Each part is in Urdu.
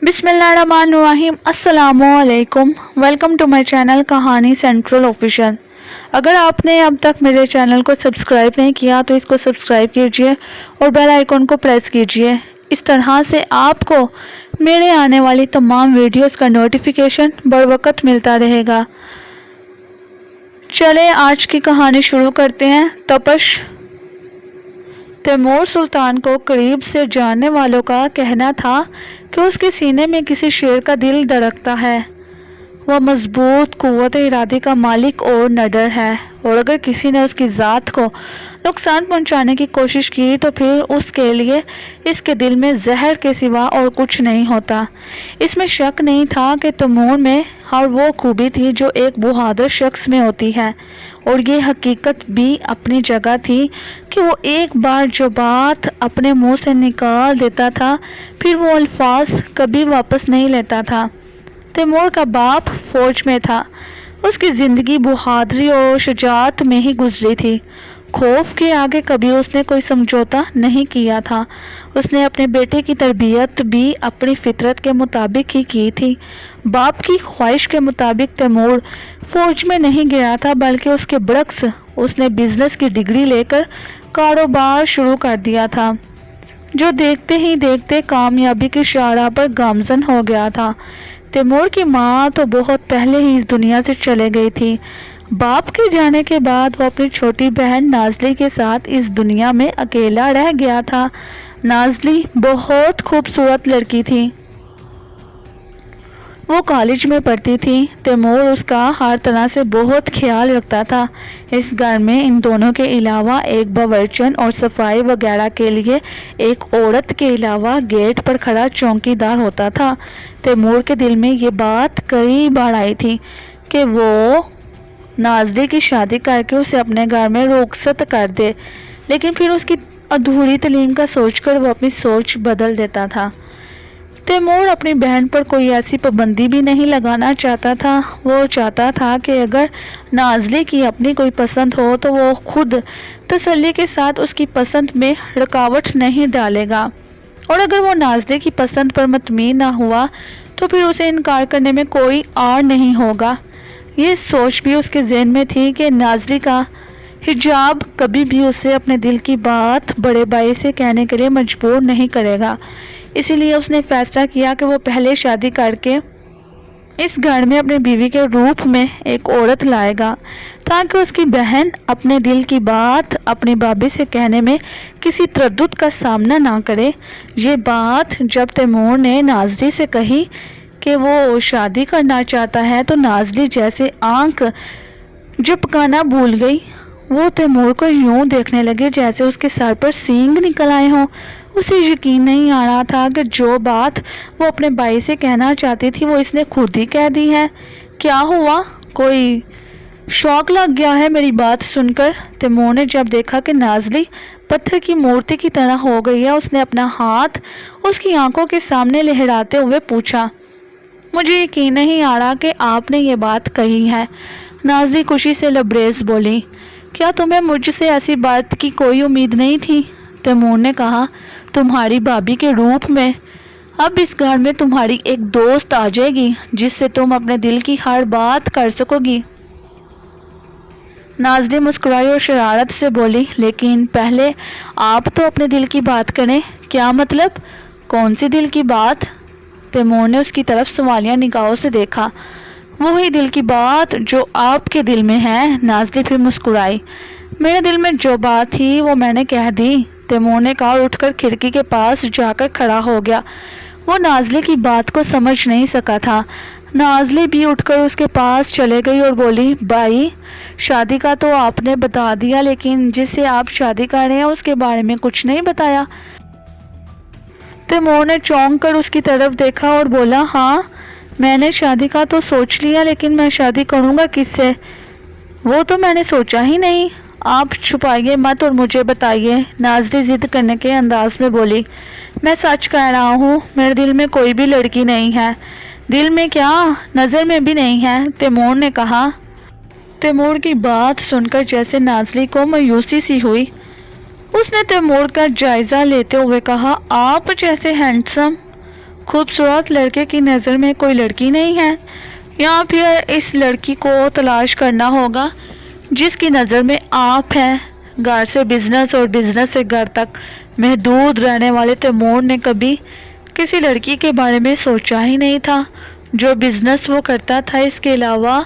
بسم اللہ الرحمن الرحیم۔ السلام علیکم، ویلکم ٹو مائی چینل کہانی سینٹرل آفیشل۔ اگر آپ نے اب تک میرے چینل کو سبسکرائب نہیں کیا تو اس کو سبسکرائب کیجئے اور بیل آئیکن کو پریس کیجئے۔ اس طرح سے آپ کو میرے آنے والی تمام ویڈیوز کا نوٹیفیکیشن بر وقت ملتا رہے گا۔ چلیں آج کی کہانی شروع کرتے ہیں۔ تپش۔ تیمور سلطان کو قریب سے جاننے والوں کا کہنا تھا کہ اس کے سینے میں کسی شیر کا دل دھڑکتا ہے۔ وہ مضبوط قوت ارادی کا مالک اور نڈر ہے، اور اگر کسی نے اس کی ذات کو نقصان پہنچانے کی کوشش کی تو پھر اس کے لیے اس کے دل میں زہر کے سوا اور کچھ نہیں ہوتا۔ اس میں شک نہیں تھا کہ تیمور میں ہر وہ خوبی تھی جو ایک بہادر شخص میں ہوتی ہے، اور یہ حقیقت بھی اپنی جگہ تھی کہ وہ ایک بار جو بات اپنے منہ سے نکال دیتا تھا پھر وہ الفاظ کبھی واپس نہیں لیتا تھا۔ تیمور کا باپ فوج میں تھا۔ اس کی زندگی بہادری اور شجاعت میں ہی گزری تھی۔ خوف کے آگے کبھی اس نے کوئی سمجھوتا نہیں کیا تھا۔ اس نے اپنے بیٹے کی تربیت بھی اپنی فطرت کے مطابق ہی کی تھی۔ باپ کی خواہش کے مطابق تیمور فوج میں نہیں گیا تھا، بلکہ اس کے برعکس اس نے بزنس کی ڈگری لے کر کاروبار شروع کر دیا تھا، جو دیکھتے ہی دیکھتے کامیابی کی شاہراہ پر گامزن ہو گیا تھا۔ تیمور کی ماں تو بہت پہلے ہی اس دنیا سے چلے گئی تھی۔ باپ کے جانے کے بعد وہ اپنی چھوٹی بہن نازلی کے ساتھ اس دنیا میں اکیلا رہ گیا تھا۔ نازلی بہت خوبصورت لڑکی تھی۔ وہ کالج میں پڑھتی تھی۔ تیمور اس کا ہر طرح سے بہت خیال رکھتا تھا۔ اس گھر میں ان دونوں کے علاوہ ایک باورچن اور صفائی وغیرہ کے لیے ایک عورت کے علاوہ گیٹ پر کھڑا چوکی دار ہوتا تھا۔ تیمور کے دل میں یہ بات کئی بار آئی تھی کہ وہ نازلی کی شادی کر کے اسے اپنے گھر میں رخصت کر دے، لیکن پھر اس کی ادھوری تعلیم کا سوچ کر وہ اپنی سوچ بدل دیتا تھا۔ تیمور اپنی بہن پر کوئی ایسی پابندی بھی نہیں لگانا چاہتا تھا۔ وہ چاہتا تھا کہ اگر نازلی کی اپنی کوئی پسند ہو تو وہ خود تسلی کے ساتھ اس کی پسند میں رکاوٹ نہیں ڈالے گا، اور اگر وہ نازلی کی پسند پر مطمئن نہ ہوا تو پھر اسے انکار کرنے میں کوئی آڑ نہیں ہوگا۔ یہ سوچ بھی اس کے ذہن میں تھی کہ نازلی کا حجاب کبھی بھی اسے اپنے دل کی بات بڑے بھائی سے کہنے کے لیے مجبور نہیں کرے گا۔ اسی لیے اس نے فیصلہ کیا کہ وہ پہلے شادی کر کے اس گھر میں اپنی بیوی کے روپ میں ایک عورت لائے گا، تاکہ اس کی بہن اپنے دل کی بات اپنی بھابھی سے کہنے میں کسی تردد کا سامنا نہ کرے۔ یہ بات جب تیمور نے نازلی سے کہی کہ وہ شادی کرنا چاہتا ہے تو نازلی جیسے آنکھ جھپکانا بھول گئی۔ وہ تیمور کو یوں دیکھنے لگے جیسے اس کے سر پر سینگ نکل آئے ہوں۔ اسے یقین نہیں آ رہا تھا کہ جو بات وہ اپنے بھائی سے کہنا چاہتی تھی وہ اس نے خود ہی کہہ دی ہے۔ کیا ہوا؟ کوئی شوق لگ گیا ہے میری بات سن کر؟ تیمور نے جب دیکھا کہ نازلی پتھر کی مورتی کی طرح ہو گئی ہے، اس نے اپنا ہاتھ اس کی آنکھوں کے سامنے لہراتے ہوئے پوچھا۔ مجھے یقین نہیں آ رہا کہ آپ نے یہ بات کہی ہے، نازلی خوشی سے لبریز بولی۔ کیا تمہیں مجھ سے ایسی بات کی کوئی امید نہیں تھی؟ تیمور نے کہا۔ تمہاری بھابھی کے روپ میں اب اس گھر میں تمہاری ایک دوست آ جائے گی جس سے تم اپنے دل کی ہر بات کر سکو گی۔ نازلی مسکرائی اور شرارت سے بولی، لیکن پہلے آپ تو اپنے دل کی بات کریں۔ کیا مطلب؟ کون سی دل کی بات؟ تیمور نے اس کی طرف سوالیہ نگاہوں سے دیکھا۔ وہی دل کی بات جو آپ کے دل میں ہے۔ نازلی پھر مسکرائی۔ میرے دل میں جو بات تھی وہ میں نے کہہ دی، تیمور نے کہا اور اٹھ کر کھڑکی کے پاس جا کر کھڑا ہو گیا۔ وہ نازلی کی بات کو سمجھ نہیں سکا تھا۔ نازلی بھی اٹھ کر اس کے پاس چلے گئی اور بولی، بھائی شادی کا تو آپ نے بتا دیا، لیکن جس سے آپ شادی کر رہے ہیں اس کے بارے میں کچھ نہیں بتایا۔ تیمور نے چونک کر اس کی طرف دیکھا اور بولا، ہاں میں نے شادی کا تو سوچ لیا، لیکن میں شادی کروں گا کس سے وہ تو میں نے سوچا ہی نہیں۔ آپ چھپائیے مت اور مجھے بتائیے، نازلی ضد کرنے کے انداز میں بولی۔ میں سچ کہہ رہا ہوں، میرے دل میں کوئی بھی لڑکی نہیں ہے۔ دل میں کیا، نظر میں بھی نہیں ہے، تیمور نے کہا۔ تیمور کی بات سن کر جیسے نازلی کو مایوسی سی ہوئی۔ اس نے تیمور کا جائزہ لیتے ہوئے کہا، آپ جیسے ہینڈسم خوبصورت لڑکے کی نظر میں کوئی لڑکی نہیں ہے، یا پھر اس لڑکی کو تلاش کرنا ہوگا جس کی نظر میں آپ ہیں۔ گھر سے بزنس اور بزنس سے گھر تک محدود رہنے والے تیمور نے کبھی کسی لڑکی کے بارے میں سوچا ہی نہیں تھا۔ جو بزنس وہ کرتا تھا، اس کے علاوہ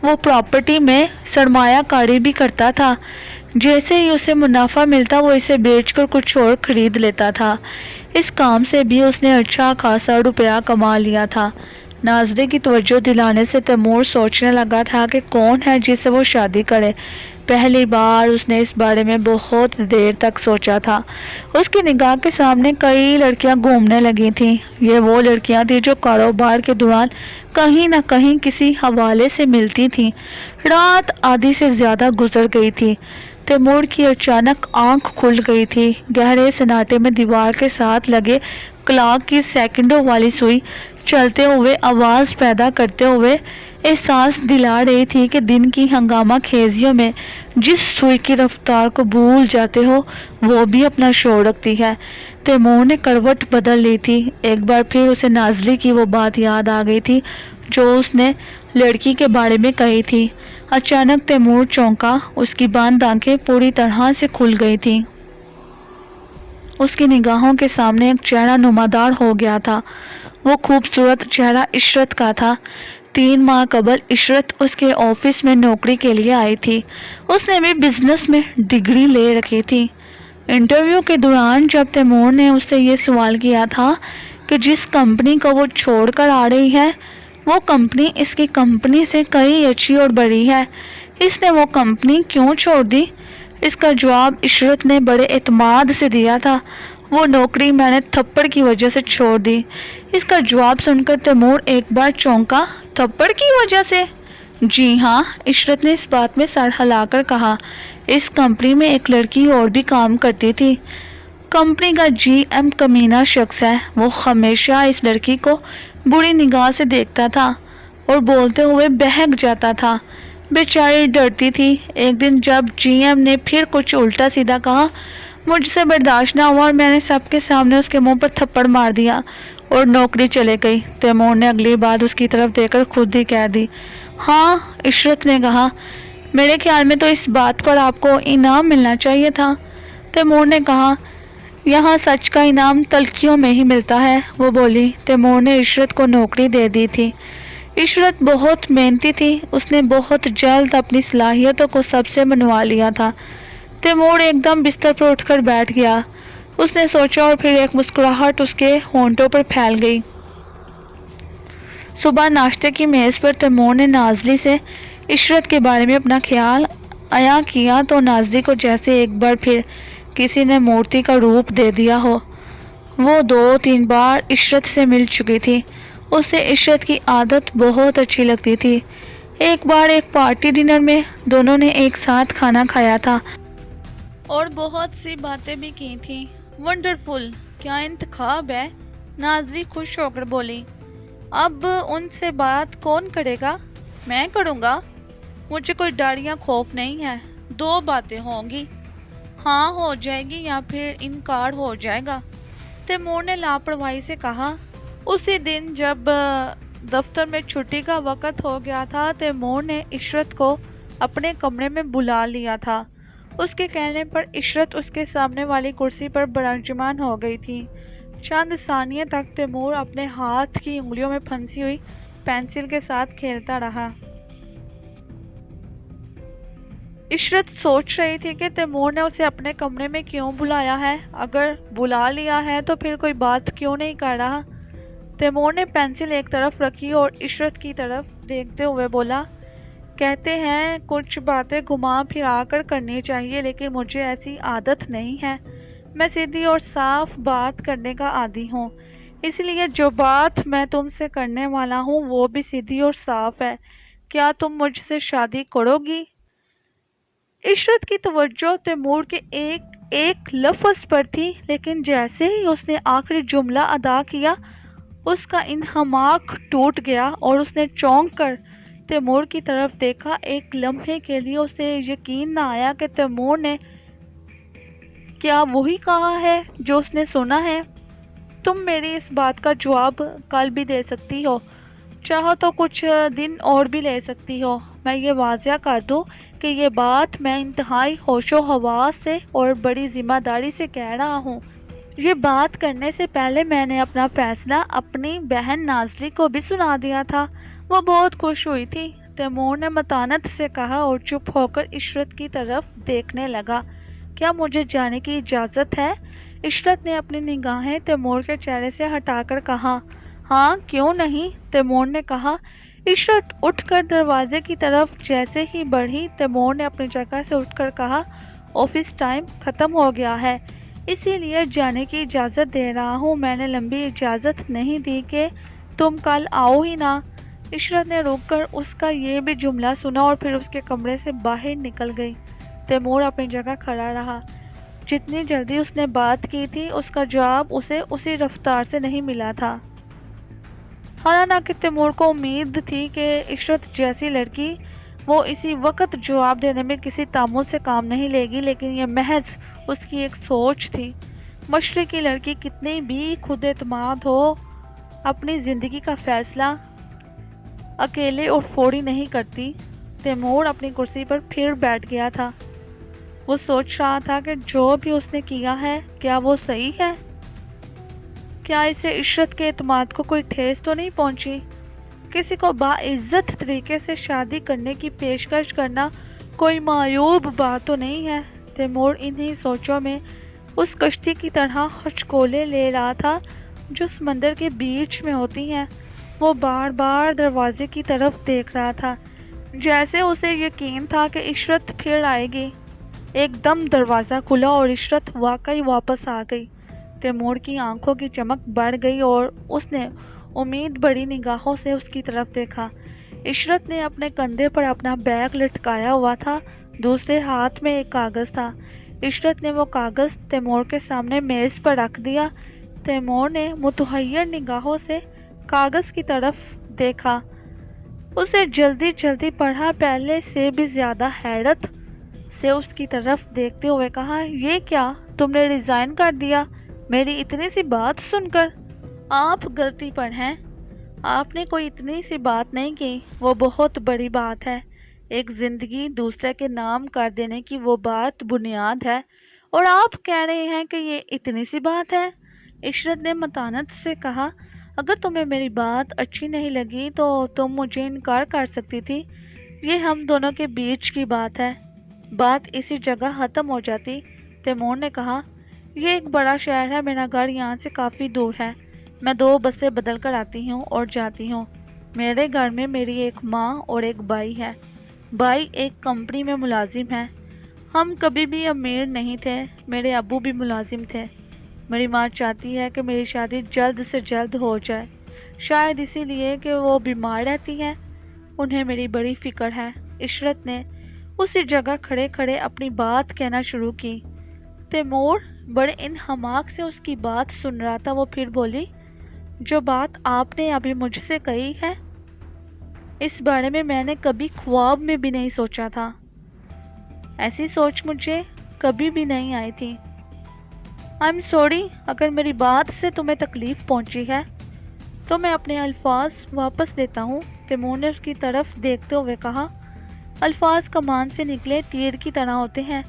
وہ پراپرٹی میں سرمایہ کاری بھی کرتا تھا۔ جیسے ہی اسے منافع ملتا وہ اسے بیچ کر کچھ اور خرید لیتا تھا۔ اس کام سے بھی اس نے اچھا خاصا روپیہ کما لیا تھا۔ ناظرے کی توجہ دلانے سے تیمور سوچنے لگا تھا کہ کون ہے جس سے وہ شادی کرے۔ پہلی بار اس نے اس بارے میں بہت دیر تک سوچا تھا۔ اس کی نگاہ کے سامنے کئی لڑکیاں گھومنے لگی تھیں۔ یہ وہ لڑکیاں تھیں جو کاروبار کے دوران کہیں نہ کہیں کسی حوالے سے ملتی تھیں۔ رات آدھی سے زیادہ گزر گئی تھی۔ تیمور کی اچانک آنکھ کھل گئی تھی۔ گہرے سناٹے میں دیوار کے ساتھ لگے کلاک کی سیکنڈوں والی سوئی چلتے ہوئے آواز پیدا کرتے ہوئے احساس دلا رہی تھی کہ دن کی ہنگامہ خیزیوں میں جس سوئی کی رفتار کو بھول جاتے ہو وہ بھی اپنا شور رکھتی ہے۔ تیمور نے کروٹ بدل لی تھی۔ ایک بار پھر اسے نازلی کی وہ بات یاد آ گئی تھی جو اس نے لڑکی کے بارے میں کہی تھی۔ اچانک تیمور چونکا۔ اس کی بند آنکھیں پوری طرح سے کھل گئی تھیں۔ اس کی نگاہوں کے سامنے ایک چہرہ نمودار ہو گیا تھا۔ وہ خوبصورت چہرہ عشرت کا تھا۔ 3 ماہ قبل عشرت اس کے آفس میں نوکری کے لیے آئی تھی۔ اس نے بھی بزنس میں ڈگری لے رکھی تھی۔ انٹرویو کے دوران جب تیمور نے اس سے یہ سوال کیا تھا کہ جس کمپنی کو وہ چھوڑ کر آ رہی ہے وہ کمپنی اس کی کمپنی سے کئی اچھی اور بڑی ہے، اس نے وہ کمپنی کیوں چھوڑ دی؟ اس کا جواب عشرت نے بڑے اعتماد سے دیا تھا، وہ نوکری میں نے تھپڑ کی وجہ سے چھوڑ دی۔ اس کا جواب سن کر تیمور ایک بار چونکا۔ تھپڑ کی وجہ سے؟ جی ہاں، عشرت نے اس بات میں سر ہلا کر کہا۔ اس کمپنی میں ایک لڑکی اور بھی کام کرتی تھی۔ کمپنی کا جی ایم کمینہ شخص ہے۔ وہ ہمیشہ اس لڑکی کو بری نگاہ سے دیکھتا تھا اور بولتے ہوئے بہک جاتا تھا۔ بیچاری ڈرتی تھی۔ ایک دن جب جی ایم نے پھر کچھ الٹا سیدھا کہا، مجھ سے برداشت نہ ہوا اور میں نے سب کے سامنے اس کے منہ پر تھپڑ مار دیا اور نوکری چلے گئی۔ تیمور نے اگلی بات اس کی طرف دیکھ کر خود ہی کہہ دی۔ ہاں، عشرت نے کہا، میرے خیال میں تو اس بات پر آپ کو انعام ملنا چاہیے تھا۔ تیمور نے کہا، یہاں سچ کا انعام تلخیوں میں ہی ملتا ہے، وہ بولی۔ تیمور نے عشرت کو نوکری دے دی تھی۔ عشرت بہت محنتی تھی، اس نے بہت جلد اپنی صلاحیتوں کو سب سے منوا لیا تھا۔ تیمور ایک دم بستر پر اٹھ کر بیٹھ گیا۔ اس نے سوچا اور پھر ایک مسکراہٹ اس کے ہونٹوں پر پھیل گئی۔ صبح ناشتے کی میز پر تیمور نے نازلی سے عشرت کے بارے میں اپنا خیال عیاں کیا تو نازلی کو جیسے ایک بار پھر کسی نے مورتی کا روپ دے دیا ہو۔ وہ 2-3 بار عشرت سے مل چکی تھی۔ اسے عشرت کی عادت بہت اچھی لگتی تھی۔ ایک بار ایک پارٹی ڈنر میں دونوں نے ایک ساتھ کھانا کھایا تھا اور بہت سی باتیں بھی کی تھیں۔ ونڈرفل، کیا انتخاب ہے، نازلی خوش ہو کر بولی۔ اب ان سے بات کون کرے گا؟ میں کروں گا، مجھے کوئی ڈر یا خوف نہیں ہے۔ 2 باتیں ہوں گی، ہاں ہو جائے گی یا پھر انکار ہو جائے گا، تیمور نے لاپرواہی سے کہا۔ اسی دن جب دفتر میں چھٹی کا وقت ہو گیا تھا، تیمور نے عشرت کو اپنے کمرے میں بلا لیا تھا۔ اس کے کہنے پر عشرت اس کے سامنے والی کرسی پر براجمان ہو گئی تھی۔ چند ثانیے تک تیمور اپنے ہاتھ کی انگلیوں میں پھنسی ہوئی پینسل کے ساتھ کھیلتا رہا۔ عشرت سوچ رہی تھی کہ تیمور نے اسے اپنے کمرے میں کیوں بلایا ہے، اگر بلا لیا ہے تو پھر کوئی بات کیوں نہیں کر رہا۔ تیمور نے پینسل ایک طرف رکھی اور عشرت کی طرف دیکھتے ہوئے بولا، کہتے ہیں کچھ باتیں گھما پھرا کر کرنی چاہیے، لیکن مجھے ایسی عادت نہیں ہے۔ میں سیدھی اور صاف بات کرنے کا عادی ہوں، اس لیے جو بات میں تم سے کرنے والا ہوں وہ بھی سیدھی اور صاف ہے۔ کیا تم مجھ سے شادی کرو گی؟ عشرت کی توجہ تیمور کے ایک لفظ پر تھی، لیکن جیسے ہی اس نے آخری جملہ ادا کیا اس کا انہماک ٹوٹ گیا اور اس نے چونک کر تیمور کی طرف دیکھا۔ ایک لمحے کے لیے اسے یقین نہ آیا کہ تیمور نے کیا وہی کہا ہے جو اس نے سنا ہے۔ تم میری اس بات کا جواب کل بھی دے سکتی ہو، چاہو تو کچھ دن اور بھی لے سکتی ہو۔ میں یہ واضح کر دوں کہ یہ بات میں انتہائی ہوش و حواس سے اور بڑی ذمہ داری سے کہہ رہا ہوں۔ یہ بات کرنے سے پہلے میں نے اپنا فیصلہ اپنی بہن نازلی کو بھی سنا دیا تھا۔ وہ بہت خوش ہوئی تھی، تیمور نے متانت سے کہا اور چپ ہو کر عشرت کی طرف دیکھنے لگا۔ کیا مجھے جانے کی اجازت ہے؟ عشرت نے اپنی نگاہیں تیمور کے چہرے سے ہٹا کر کہا۔ ہاں، کیوں نہیں؟ تیمور نے کہا۔ عشرت اٹھ کر دروازے کی طرف جیسے ہی بڑھی، تیمور نے اپنی جگہ سے اٹھ کر کہا، آفس ٹائم ختم ہو گیا ہے، اسی لیے جانے کی اجازت دے رہا ہوں۔ میں نے لمبی اجازت نہیں دی کہ تم کل آؤ ہی نہ۔ عشرت نے رک کر اس کا یہ بھی جملہ سنا اور پھر اس کے کمرے سے باہر نکل گئی۔ تیمور اپنی جگہ کھڑا رہا۔ جتنی جلدی اس نے بات کی تھی، اس کا جواب اسے اسی رفتار سے نہیں ملا تھا۔ حالانکہ تیمور کو امید تھی کہ عشرت جیسی لڑکی وہ اسی وقت جواب دینے میں کسی تعمل سے کام نہیں لے گی، لیکن یہ محض اس کی ایک سوچ تھی۔ مشرقی لڑکی کتنی بھی خود اعتماد ہو، اپنی زندگی کا فیصلہ اکیلے اور فوری نہیں کرتی۔ تیمور اپنی کرسی پر پھر بیٹھ گیا تھا۔ وہ سوچ رہا تھا کہ جو بھی اس نے کیا ہے، کیا وہ صحیح ہے؟ کیا اسے عشرت کے اعتماد کو کوئی ٹھیس تو نہیں پہنچی؟ کسی کو باعزت طریقے سے شادی کرنے کی پیشکش کرنا کوئی معیوب بات تو نہیں ہے؟ تیمور انہی سوچوں میں اس کشتی کی طرح خشکولے لے رہا تھا جو سمندر کے بیچ میں ہوتی ہیں۔ وہ بار بار دروازے کی طرف دیکھ رہا تھا، جیسے اسے یقین تھا کہ عشرت پھر آئے گی۔ ایک دم دروازہ کھلا اور عشرت واقعی واپس آ گئی۔ تیمور کی آنکھوں کی چمک بڑھ گئی اور اس نے امید بڑی نگاہوں سے اس کی طرف دیکھا۔ عشرت نے اپنے کندھے پر اپنا بیگ لٹکایا ہوا تھا، دوسرے ہاتھ میں ایک کاغذ تھا۔ عشرت نے وہ کاغذ تیمور کے سامنے میز پر رکھ دیا۔ تیمور نے متحیر نگاہوں سے کاغذ کی طرف دیکھا، اسے جلدی جلدی پڑھا، پہلے سے بھی زیادہ حیرت سے اس کی طرف دیکھتے ہوئے کہا، یہ کیا؟ تم نے ریزائن کر دیا میری اتنی سی بات سن کر؟ آپ غلطی پر ہیں، آپ نے کوئی اتنی سی بات نہیں کی، وہ بہت بڑی بات ہے۔ ایک زندگی دوسرے کے نام کر دینے کی وہ بات بنیاد ہے، اور آپ کہہ رہے ہیں کہ یہ اتنی سی بات ہے؟ عشرت نے متانت سے کہا، اگر تمہیں میری بات اچھی نہیں لگی تو تم مجھے انکار کر سکتی تھی، یہ ہم دونوں کے بیچ کی بات ہے، بات اسی جگہ ختم ہو جاتی۔ تیمور نے کہا، یہ ایک بڑا شہر ہے، میرا گھر یہاں سے کافی دور ہے، میں 2 بسیں بدل کر آتی ہوں اور جاتی ہوں۔ میرے گھر میں میری ایک ماں اور ایک بھائی ہے۔ بھائی ایک کمپنی میں ملازم ہے۔ ہم کبھی بھی امیر نہیں تھے، میرے ابو بھی ملازم تھے۔ میری ماں چاہتی ہے کہ میری شادی جلد سے جلد ہو جائے، شاید اسی لیے کہ وہ بیمار رہتی ہے، انہیں میری بڑی فکر ہے۔ عشرت نے اسی جگہ کھڑے کھڑے اپنی بات کہنا شروع کی۔ تیمور بڑے انہماک سے اس کی بات سن رہا تھا۔ وہ پھر بولی، جو بات آپ نے ابھی مجھ سے کہی ہے، اس بارے میں نے کبھی خواب میں بھی نہیں سوچا تھا، ایسی سوچ مجھے کبھی بھی نہیں آئی تھی۔ I'm sorry اگر میری بات سے تمہیں تکلیف پہنچی ہے تو میں اپنے الفاظ واپس لیتا ہوں۔ تیمور نے اس کی طرف دیکھتے ہوئے کہا، الفاظ کمان سے نکلے تیر کی طرح ہوتے ہیں،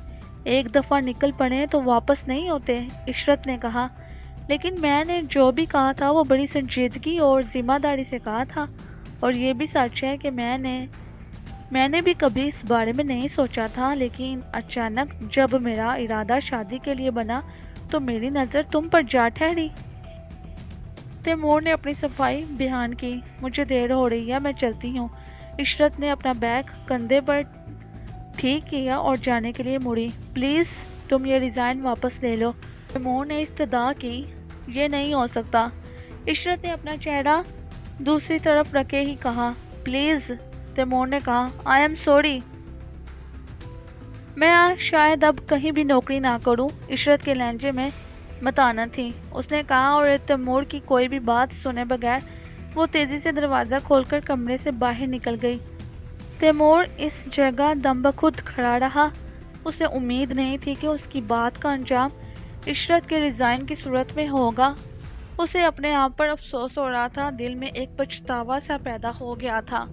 ایک دفعہ نکل پڑے تو واپس نہیں ہوتے۔ عشرت نے کہا، لیکن میں نے جو بھی کہا تھا وہ بڑی سنجیدگی اور ذمہ داری سے کہا تھا، اور یہ بھی سچ ہے کہ میں نے بھی کبھی اس بارے میں نہیں سوچا تھا، لیکن اچانک جب میرا ارادہ شادی کے لیے بنا تو میری نظر تم پر جا ٹھہری۔ تیمور نے اپنی صفائی بیان کی، مجھے دیر ہو رہی ہے، میں چلتی ہوں۔ عشرت نے اپنا بیگ کندھے پر ٹھیک کیا اور جانے کے لیے مڑی۔ پلیز تم یہ ریزائن واپس لے لو۔ تیمور نے استدعا کی، یہ نہیں ہو سکتا۔ عشرت نے اپنا چہرہ دوسری طرف رکھے ہی کہا، پلیز۔ تیمور نے کہا، آئی ایم سوری، میں شاید اب کہیں بھی نوکری نہ کروں۔ عشرت کے لہجے میں متانت تھی، اس نے کہا، اور تیمور کی کوئی بھی بات سنے بغیر وہ تیزی سے دروازہ کھول کر کمرے سے باہر نکل گئی۔ تیمور اس جگہ دم بخود کھڑا رہا، اسے امید نہیں تھی کہ اس کی بات کا انجام عشرت کے ریزائن کی صورت میں ہوگا۔ اسے اپنے آپ پر افسوس ہو رہا تھا، دل میں ایک پچھتاوا سا پیدا ہو گیا تھا۔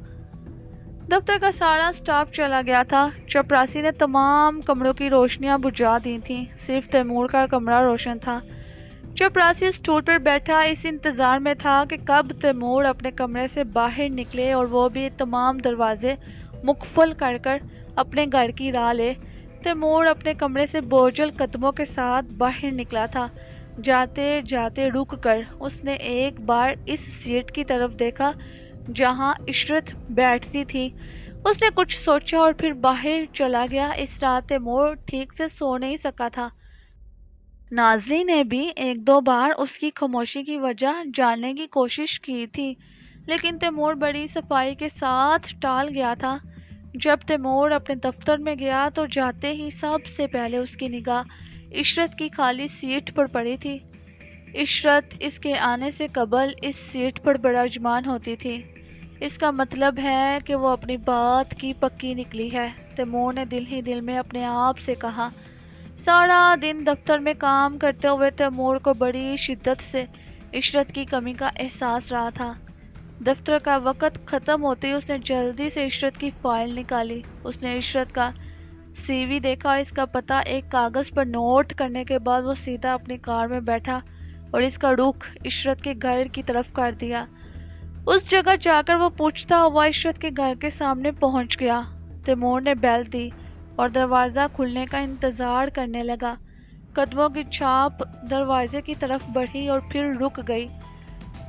دفتر کا سارا سٹاف چلا گیا تھا۔ چپراسی نے تمام کمروں کی روشنیاں بجھا دی تھیں، صرف تیمور کا کمرہ روشن تھا۔ چپراسی اسٹول پر بیٹھا اس انتظار میں تھا کہ کب تیمور اپنے کمرے سے باہر نکلے اور وہ بھی تمام دروازے مقفل کر کر اپنے گھر کی راہ لے۔ تیمور اپنے کمرے سے بوجھل قدموں کے ساتھ باہر نکلا تھا۔ جاتے جاتے رک کر اس نے ایک بار اس سیٹ کی طرف دیکھا جہاں عشرت بیٹھتی تھی۔ اس نے کچھ سوچا اور پھر باہر چلا گیا۔ اس رات تیمور ٹھیک سے سو نہیں سکا تھا۔ نازی نے بھی ایک دو بار اس کی خاموشی کی وجہ جاننے کی کوشش کی تھی، لیکن تیمور بڑی صفائی کے ساتھ ٹال گیا تھا۔ جب تیمور اپنے دفتر میں گیا تو جاتے ہی سب سے پہلے اس کی نگاہ عشرت کی خالی سیٹ پر پڑی تھی۔ عشرت اس کے آنے سے قبل اس سیٹ پر براجمان ہوتی تھی۔ اس کا مطلب ہے کہ وہ اپنی بات کی پکی نکلی ہے، تیمور نے دل ہی دل میں اپنے آپ سے کہا۔ سارا دن دفتر میں کام کرتے ہوئے تیمور کو بڑی شدت سے عشرت کی کمی کا احساس رہا تھا۔ دفتر کا وقت ختم ہوتے ہی اس نے جلدی سے عشرت کی فائل نکالی۔ اس نے عشرت کا سی وی دیکھا، اس کا پتہ ایک کاغذ پر نوٹ کرنے کے بعد وہ سیدھا اپنی کار میں بیٹھا اور اس کا رخ عشرت کے گھر کی طرف کر دیا۔ اس جگہ جا کر وہ پوچھتا ہوا عشرت کے گھر کے سامنے پہنچ گیا۔ تیمور نے بیل دی اور دروازہ کھلنے کا انتظار کرنے لگا۔ قدموں کی چھاپ دروازے کی طرف بڑھی اور پھر رک گئی۔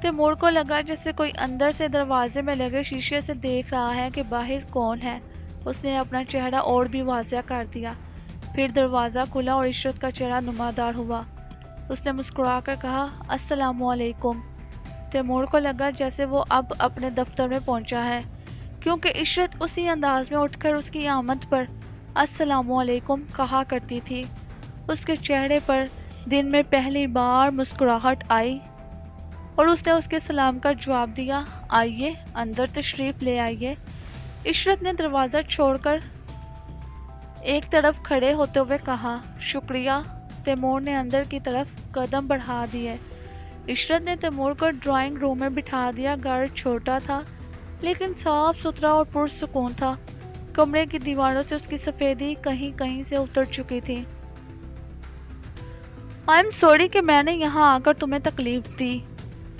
تیمور کو لگا جیسے کوئی اندر سے دروازے میں لگے شیشے سے دیکھ رہا ہے کہ باہر کون ہے۔ اس نے اپنا چہرہ اور بھی واضح کر دیا۔ پھر دروازہ کھلا اور عشرت کا چہرہ نمودار ہوا۔ اس نے مسکرا کر کہا، السلام علیکم۔ تیمور کو لگا جیسے وہ اب اپنے دفتر میں پہنچا ہے، کیونکہ عشرت اسی انداز میں اٹھ کر اس کی آمد پر السلام علیکم کہا کرتی تھی۔ اس کے چہرے پر دن میں پہلی بار مسکراہٹ آئی اور اس نے اس کے سلام کا جواب دیا، آئیے اندر تشریف لے آئیے۔ عشرت نے دروازہ چھوڑ کر ایک طرف کھڑے ہوتے ہوئے کہا، شکریہ۔ تیمور نے اندر کی طرف قدم بڑھا دیے۔ عشرت نے تیمور کو ڈرائنگ روم میں بٹھا دیا۔ گھر چھوٹا تھا لیکن صاف ستھرا اور پرسکون تھا۔ کمرے کی دیواروں سے اس کی سفیدی کہیں کہیں سے اتر چکی تھی۔ آئی ایم سوری کہ میں نے یہاں آ کر تمہیں تکلیف دی،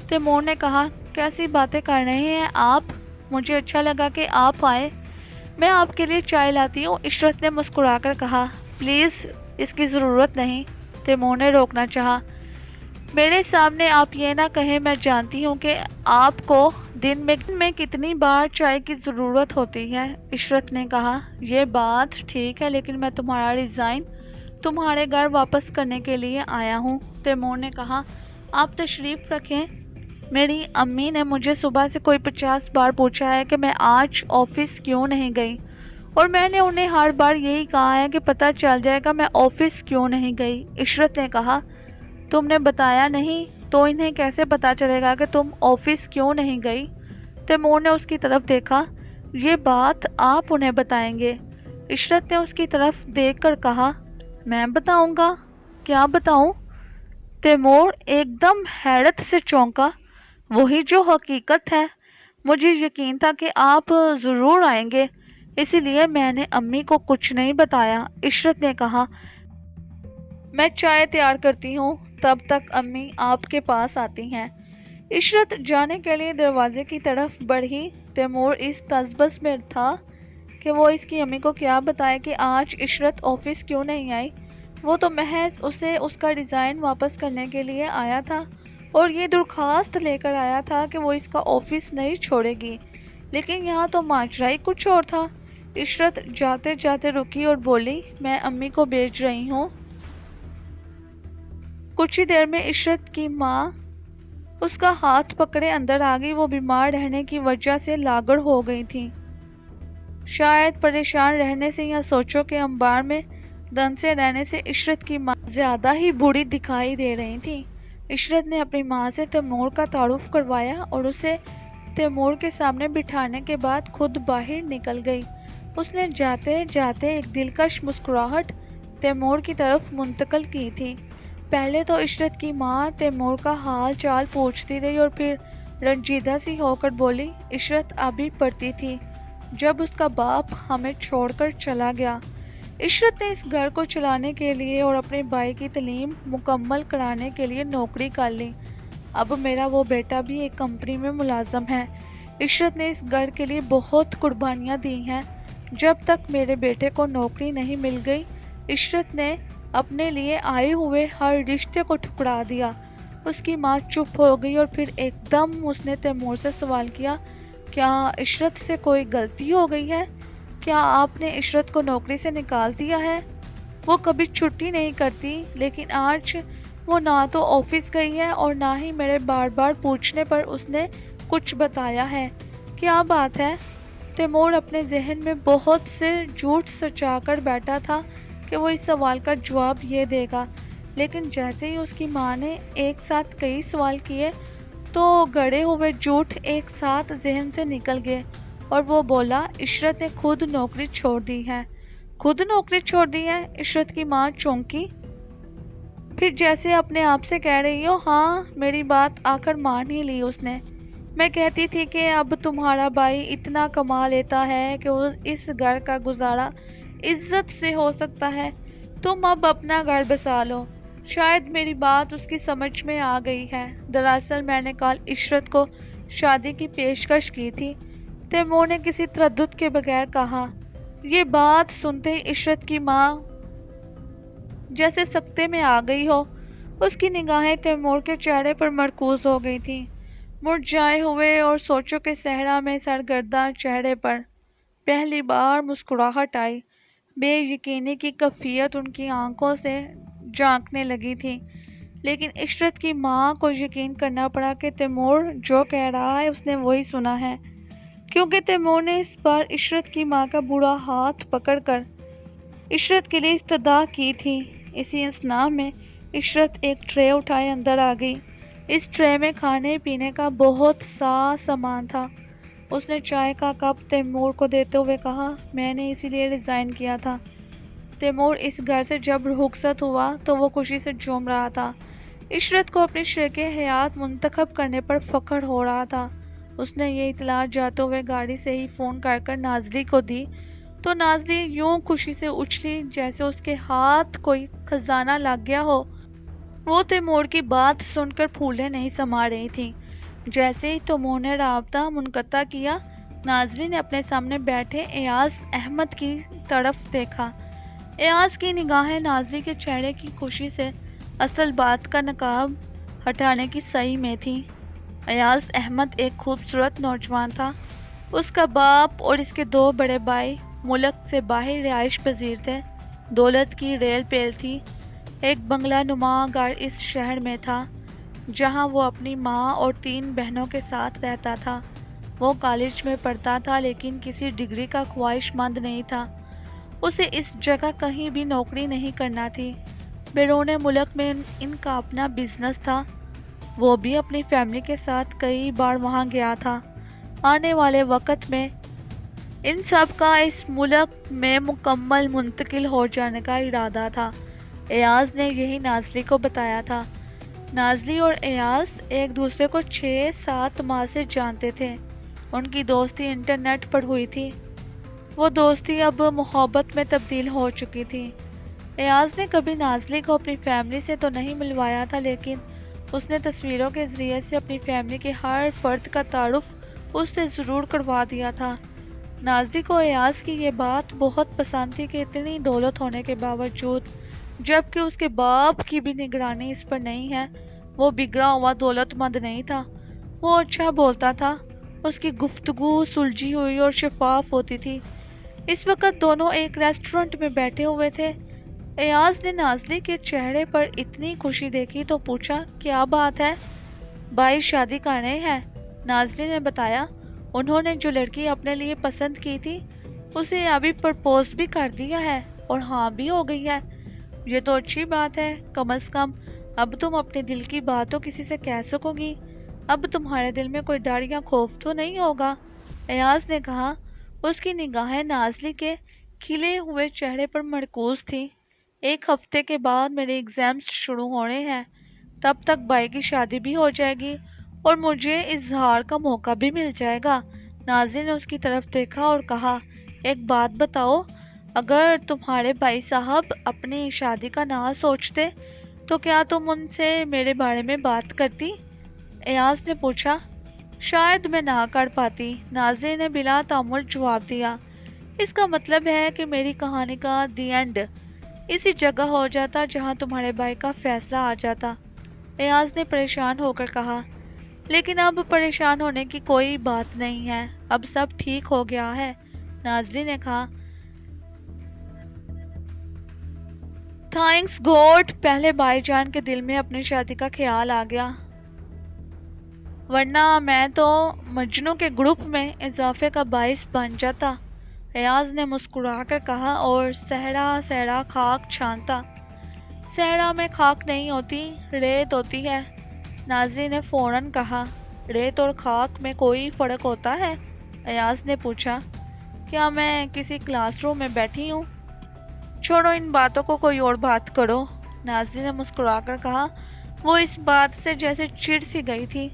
تیمور نے کہا۔ کیسی باتیں کر رہے ہیں آپ؟ مجھے اچھا لگا کہ آپ آئے، میں آپ کے لیے چائے لاتی ہوں، عشرت نے مسکرا کر کہا۔ پلیز اس کی ضرورت نہیں، تیمور نے روکنا چاہا۔ میرے سامنے آپ یہ نہ کہیں، میں جانتی ہوں کہ آپ کو دن میں کتنی بار چائے کی ضرورت ہوتی ہے، عشرت نے کہا۔ یہ بات ٹھیک ہے لیکن میں تمہارا ریزائن تمہارے گھر واپس کرنے کے لیے آیا ہوں، تیمور نے کہا۔ آپ تشریف رکھیں۔ میری امی نے مجھے صبح سے کوئی 50 بار پوچھا ہے کہ میں آج آفس کیوں نہیں گئی، اور میں نے انہیں ہر بار یہی کہا ہے کہ پتہ چل جائے گا میں آفس کیوں نہیں گئی، عشرت نے کہا۔ تم نے بتایا نہیں تو انہیں کیسے پتہ چلے گا کہ تم آفس کیوں نہیں گئی؟ تیمور نے اس کی طرف دیکھا۔ یہ بات آپ انہیں بتائیں گے، عشرت نے اس کی طرف دیکھ کر کہا۔ میں بتاؤں گا؟ کیا بتاؤں؟ تیمور ایک دم حیرت سے چونکا۔ وہی جو حقیقت ہے، مجھے یقین تھا کہ آپ ضرور آئیں گے، اسی لیے میں نے امی کو کچھ نہیں بتایا، عشرت نے کہا۔ میں چائے تیار کرتی ہوں، تب تک امی آپ کے پاس آتی ہیں۔ عشرت جانے کے لیے دروازے کی طرف بڑھی۔ تیمور اس تذبذب میں تھا کہ وہ اس کی امی کو کیا بتائے کہ آج عشرت آفس کیوں نہیں آئی۔ وہ تو محض اسے اس کا ریزائن واپس کرنے کے لیے آیا تھا اور یہ درخواست لے کر آیا تھا کہ وہ اس کا آفس نہیں چھوڑے گی، لیکن یہاں تو ماجرا ہی کچھ اور تھا۔ عشرت جاتے جاتے رکی اور بولی، میں امی کو بھیج رہی ہوں۔ کچھ ہی دیر میں عشرت کی ماں اس کا ہاتھ پکڑے اندر آ گئی۔ وہ بیمار رہنے کی وجہ سے لاغر ہو گئی تھی، شاید پریشان رہنے سے یا سوچو کے انبار میں دنسے رہنے سے عشرت کی ماں زیادہ ہی بوڑھی دکھائی دے رہی تھی۔ عشرت نے اپنی ماں سے تیمور کا تعارف کروایا اور اسے تیمور کے سامنے بٹھانے کے بعد خود باہر نکل گئی۔ اس نے جاتے جاتے ایک دلکش مسکراہٹ تیمور کی طرف منتقل کی تھی۔ پہلے تو عشرت کی ماں تیمور کا حال چال پوچھتی رہی اور پھر رنجیدہ سی ہو کر بولی، عشرت ابھی پڑھتی تھی جب اس کا باپ ہمیں چھوڑ کر چلا گیا۔ عشرت نے اس گھر کو چلانے کے لیے اور اپنے بھائی کی تعلیم مکمل کرانے کے لیے نوکری کر لی۔ اب میرا وہ بیٹا بھی ایک کمپنی میں ملازم ہے۔ عشرت نے اس گھر کے لیے بہت قربانیاں دی ہیں۔ جب تک میرے بیٹے کو نوکری نہیں مل گئی، عشرت نے اپنے لیے آئے ہوئے ہر رشتے کو ٹھکرا دیا۔ اس کی ماں چپ ہو گئی اور پھر ایک دم اس نے تیمور سے سوال کیا، کیا عشرت سے کوئی غلطی ہو گئی ہے؟ کیا آپ نے عشرت کو نوکری سے نکال دیا ہے؟ وہ کبھی چھٹی نہیں کرتی، لیکن آج وہ نہ تو آفس گئی ہے اور نہ ہی میرے بار بار پوچھنے پر اس نے کچھ بتایا ہے۔ کیا بات ہے؟ تیمور اپنے ذہن میں بہت سے جھوٹ سجا کر بیٹھا تھا کہ وہ اس سوال کا جواب یہ دے گا، لیکن جیسے ہی اس کی ماں نے ایک ساتھ کئی سوال کیے تو گڑے ہوئے جھوٹ ایک ساتھ ذہن سے نکل گئے اور وہ بولا، عشرت نے خود نوکری چھوڑ دی ہے۔ خود نوکری چھوڑ دی ہے؟ عشرت کی ماں چونکی، پھر جیسے اپنے آپ سے کہہ رہی ہو، ہاں میری بات آ کر مان ہی لی اس نے۔ میں کہتی تھی کہ اب تمہارا بھائی اتنا کما لیتا ہے کہ اس گھر کا گزارا عزت سے ہو سکتا ہے، تم اب اپنا گھر بسا لو۔ شاید میری بات اس کی سمجھ میں آ گئی ہے۔ دراصل میں نے کل عشرت کو شادی کی پیشکش کی تھی، تیمور نے کسی تردد کے بغیر کہا۔ یہ بات سنتے ہی عشرت کی ماں جیسے سکتے میں آ گئی ہو، اس کی نگاہیں تیمور کے چہرے پر مرکوز ہو گئی تھیں، مرجھائے ہوئے اور سوچوں کے صحرا میں سرگرداں چہرے پر پہلی بار مسکراہٹ آئی۔ بے یقینی کی کیفیت ان کی آنکھوں سے جھانکنے لگی تھی، لیکن عشرت کی ماں کو یقین کرنا پڑا کہ تیمور جو کہہ رہا ہے اس نے وہی سنا ہے، کیونکہ تیمور نے اس بار عشرت کی ماں کا برا ہاتھ پکڑ کر عشرت کے لیے استدعا کی تھی۔ اسی اثناء میں عشرت ایک ٹرے اٹھائے اندر آ گئی۔ اس ٹرے میں کھانے پینے کا بہت سا سامان تھا۔ اس نے چائے کا کپ تیمور کو دیتے ہوئے کہا، میں نے اسی لیے ریزائن کیا تھا۔ تیمور اس گھر سے جب رخصت ہوا تو وہ خوشی سے جھوم رہا تھا۔ عشرت کو اپنی شریک حیات منتخب کرنے پر فخر ہو رہا تھا۔ اس نے یہ اطلاع جاتے ہوئے گاڑی سے ہی فون کر کر نازلی کو دی تو نازلی یوں خوشی سے اچھلی جیسے اس کے ہاتھ کوئی خزانہ لگ گیا ہو۔ وہ تیمور کی بات سن کر پھولیں نہیں سما رہی تھی۔ جیسے ہی تیمور نے رابطہ منقطع کیا، نازلی نے اپنے سامنے بیٹھے ایاز احمد کی طرف دیکھا۔ ایاز کی نگاہیں نازلی کے چہرے کی خوشی سے اصل بات کا نقاب ہٹانے کی سعی میں تھیں۔ ایاز احمد ایک خوبصورت نوجوان تھا۔ اس کا باپ اور اس کے دو بڑے بھائی ملک سے باہر رہائش پذیر تھے۔ دولت کی ریل پیل تھی۔ ایک بنگلہ نما گھر اس شہر میں تھا جہاں وہ اپنی ماں اور 3 بہنوں کے ساتھ رہتا تھا۔ وہ کالج میں پڑھتا تھا لیکن کسی ڈگری کا خواہش مند نہیں تھا۔ اسے اس جگہ کہیں بھی نوکری نہیں کرنا تھی۔ بیرون ملک میں ان کا اپنا بزنس تھا۔ وہ بھی اپنی فیملی کے ساتھ کئی بار وہاں گیا تھا۔ آنے والے وقت میں ان سب کا اس ملک میں مکمل منتقل ہو جانے کا ارادہ تھا۔ ایاز نے یہی نازلی کو بتایا تھا۔ نازلی اور ایاز ایک دوسرے کو 6-7 ماہ سے جانتے تھے۔ ان کی دوستی انٹرنیٹ پر ہوئی تھی۔ وہ دوستی اب محبت میں تبدیل ہو چکی تھی۔ ایاز نے کبھی نازلی کو اپنی فیملی سے تو نہیں ملوایا تھا، لیکن اس نے تصویروں کے ذریعے سے اپنی فیملی کے ہر فرد کا تعارف اس سے ضرور کروا دیا تھا۔ نازلی کو ایاز کی یہ بات بہت پسند تھی کہ اتنی دولت ہونے کے باوجود، جبکہ اس کے باپ کی بھی نگرانی اس پر نہیں ہے، وہ بگڑا ہوا دولت مند نہیں تھا۔ وہ اچھا بولتا تھا، اس کی گفتگو سلجھی ہوئی اور شفاف ہوتی تھی۔ اس وقت دونوں ایک ریسٹورنٹ میں بیٹھے ہوئے تھے۔ ایاز نے نازلی کے چہرے پر اتنی خوشی دیکھی تو پوچھا، کیا بات ہے؟ بھائی شادی کر رہے ہیں؟ نازلی نے بتایا، انہوں نے جو لڑکی اپنے لیے پسند کی تھی اسے ابھی پرپوز بھی کر دیا ہے اور ہاں بھی ہو گئی ہے۔ یہ تو اچھی بات ہے، کم از کم اب تم اپنے دل کی بات تو کسی سے کہہ سکو گی۔ اب تمہارے دل میں کوئی ڈر یا خوف تو نہیں ہوگا؟ ایاز نے کہا۔ اس کی نگاہیں نازلی کے کھلے ہوئے چہرے پر مرکوز تھی۔ 1 ہفتے کے بعد میرے ایگزامز شروع ہونے ہیں، تب تک بھائی کی شادی بھی ہو جائے گی اور مجھے اظہار کا موقع بھی مل جائے گا۔ ناظرین نے اس کی طرف دیکھا اور کہا، ایک بات بتاؤ، اگر تمہارے بھائی صاحب اپنی شادی کا نہ سوچتے تو کیا تم ان سے میرے بارے میں بات کرتی؟ ایاز نے پوچھا۔ شاید میں نہ کر پاتی، ناظرین نے بلا تعمل جواب دیا۔ اس کا مطلب ہے کہ میری کہانی کا دی اینڈ اسی جگہ ہو جاتا جہاں تمہارے بھائی کا فیصلہ آ جاتا۔ ایاز نے پریشان ہو کر کہا، لیکن اب پریشان ہونے کی کوئی بات نہیں ہے، اب سب ٹھیک ہو گیا ہے۔ ناظرین نے کہا، تھینکس گاڈ، پہلے بھائی جان کے دل میں اپنی شادی کا خیال آ گیا، ورنہ میں تو مجنوں کے گروپ میں اضافے کا باعث بن جاتا۔ ایاز نے مسکرا کر کہا، اور صحرا خاک چھانتا۔ صحرا میں خاک نہیں ہوتی، ریت ہوتی ہے۔ ناظرین نے فوراً کہا، ریت اور خاک میں کوئی فرق ہوتا ہے؟ ایاز نے پوچھا، کیا میں کسی کلاس روم میں بیٹھی ہوں؟ چھوڑو ان باتوں کو، کوئی اور بات کرو۔ ناظرین نے مسکرا کر کہا، وہ اس بات سے جیسے چڑ سی گئی تھی۔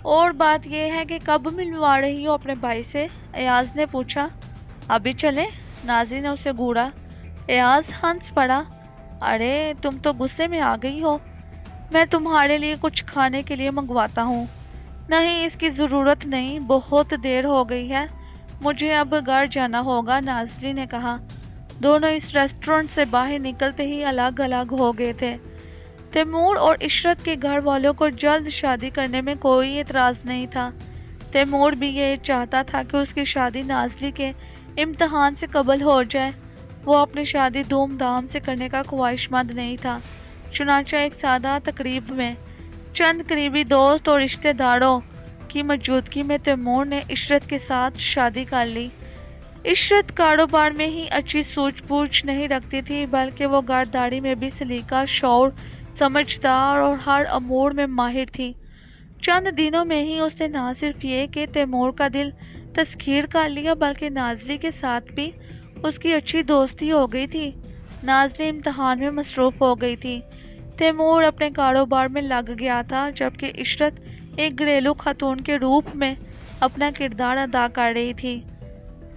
اور بات یہ ہے کہ کب ملوا رہی ہو اپنے بھائی سے؟ ایاز نے پوچھا۔ ابھی چلیں؟ ناظرین نے اسے گھورا۔ ایاز ہنس پڑا، ارے تم تو غصے میں آ گئی ہو، میں تمہارے لیے کچھ کھانے کے لیے منگواتا ہوں۔ نہیں، اس کی ضرورت نہیں، بہت دیر ہو گئی ہے، مجھے اب گھر جانا ہوگا، ناظرین نے کہا۔ دونوں اس ریسٹورنٹ سے باہر نکلتے ہی الگ الگ ہو گئے تھے۔ تیمور اور عشرت کے گھر والوں کو جلد شادی کرنے میں کوئی اعتراض نہیں تھا۔ تیمور بھی یہ چاہتا تھا کہ اس کی شادی نازلی کے امتحان سے قبل ہو جائے۔ وہ اپنی شادی دھوم دھام سے کرنے کا خواہش مند نہیں تھا۔ چنانچہ ایک سادہ تقریب میں چند قریبی دوست اور رشتہ داروں کی موجودگی میں تیمور نے عشرت کے ساتھ شادی کر لی۔ عشرت کاروبار میں ہی اچھی سوچ بوجھ نہیں رکھتی تھی، بلکہ وہ گارداری میں بھی سلیقہ، شعور، سمجھدار اور ہر امور میں ماہر تھی۔ چند دنوں میں ہی اس نے نہ صرف یہ کہ تیمور کا دل تسخیر کر لیا، بلکہ نازلی کے ساتھ بھی اس کی اچھی دوستی ہو گئی تھی۔ نازلی امتحان میں مصروف ہو گئی تھی، تیمور اپنے کاروبار میں لگ گیا تھا، جبکہ عشرت ایک گھریلو خاتون کے روپ میں اپنا کردار ادا کر رہی تھی۔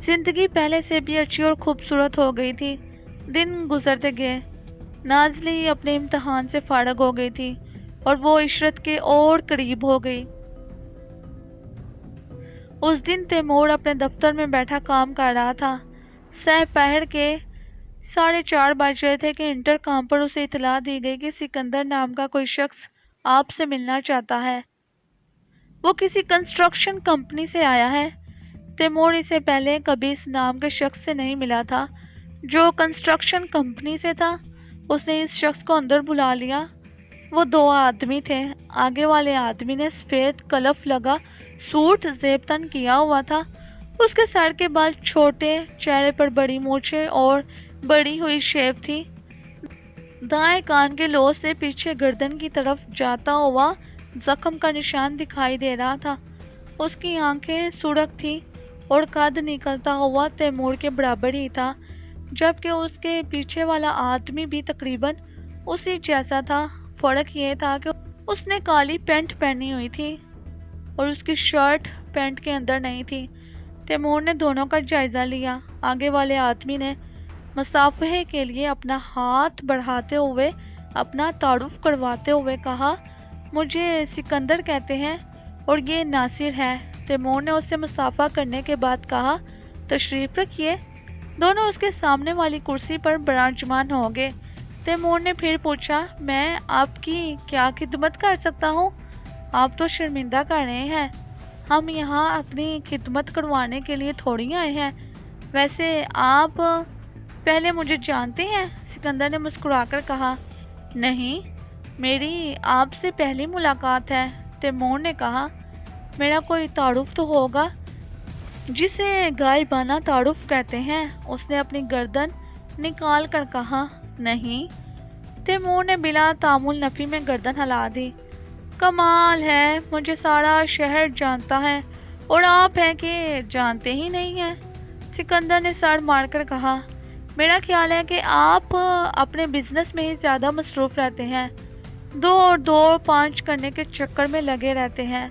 زندگی پہلے سے بھی اچھی اور خوبصورت ہو گئی تھی۔ دن گزرتے گئے، نازلی اپنے امتحان سے فارغ ہو گئی تھی اور وہ عشرت کے اور قریب ہو گئی۔ اس دن تیمور اپنے دفتر میں بیٹھا کام کر رہا تھا۔ سہ پہر کے 4:30 بج رہے تھے کہ انٹر کام پر اسے اطلاع دی گئی کہ سکندر نام کا کوئی شخص آپ سے ملنا چاہتا ہے۔ وہ کسی کنسٹرکشن کمپنی سے آیا ہے۔ تیمور اس سے پہلے کبھی اس نام کے شخص سے نہیں ملا تھا جو کنسٹرکشن کمپنی سے تھا۔ اس نے اس شخص کو اندر بلا لیا۔ وہ 2 آدمی تھے۔ آگے والے آدمی نے سفید کلف لگا سوٹ زیب تن کیا ہوا تھا، اس کے سر کے بال چھوٹے، چہرے پر بڑی مونچھیں اور بڑی ہوئی شیو تھی۔ دائیں کان کے لوز سے پیچھے گردن کی طرف جاتا ہوا زخم کا نشان دکھائی دے رہا تھا۔ اس کی آنکھیں سرخ تھیں اور قد نکلتا ہوا تیمور کے برابر ہی تھا، جبکہ اس کے پیچھے والا آدمی بھی تقریباً اسی جیسا تھا۔ فرق یہ تھا کہ اس نے کالی پینٹ پہنی ہوئی تھی اور اس کی شرٹ پینٹ کے اندر نہیں تھی۔ تیمور نے دونوں کا جائزہ لیا۔ آگے والے آدمی نے مصافحے کے لیے اپنا ہاتھ بڑھاتے ہوئے اپنا تعارف کرواتے ہوئے کہا، مجھے سکندر کہتے ہیں اور یہ ناصر ہے۔ تیمور نے اس سے مصافحہ کرنے کے بعد کہا، تشریف رکھیے۔ دونوں اس کے سامنے والی کرسی پر براجمان ہو گئے۔ تیمور نے پھر پوچھا، میں آپ کی کیا خدمت کر سکتا ہوں؟ آپ تو شرمندہ کر رہے ہیں، ہم یہاں اپنی خدمت کروانے کے لیے تھوڑی آئے ہیں۔ ویسے آپ پہلے مجھے جانتے ہیں؟ سکندر نے مسکرا کر کہا، نہیں، میری آپ سے پہلی ملاقات ہے۔ تیمور نے کہا، میرا کوئی تعارف تو ہوگا جسے غائبانہ تعارف کہتے ہیں۔ اس نے اپنی گردن نکال کر کہا، نہیں۔ تیمور نے بلا تعامل نفی میں گردن ہلا دی۔ کمال ہے، مجھے سارا شہر جانتا ہے اور آپ ہیں کہ جانتے ہی نہیں ہیں۔ سکندر نے سر مار کر کہا، میرا خیال ہے کہ آپ اپنے بزنس میں ہی زیادہ مصروف رہتے ہیں، 2 اور 2 اور 5 کرنے کے چکر میں لگے رہتے ہیں۔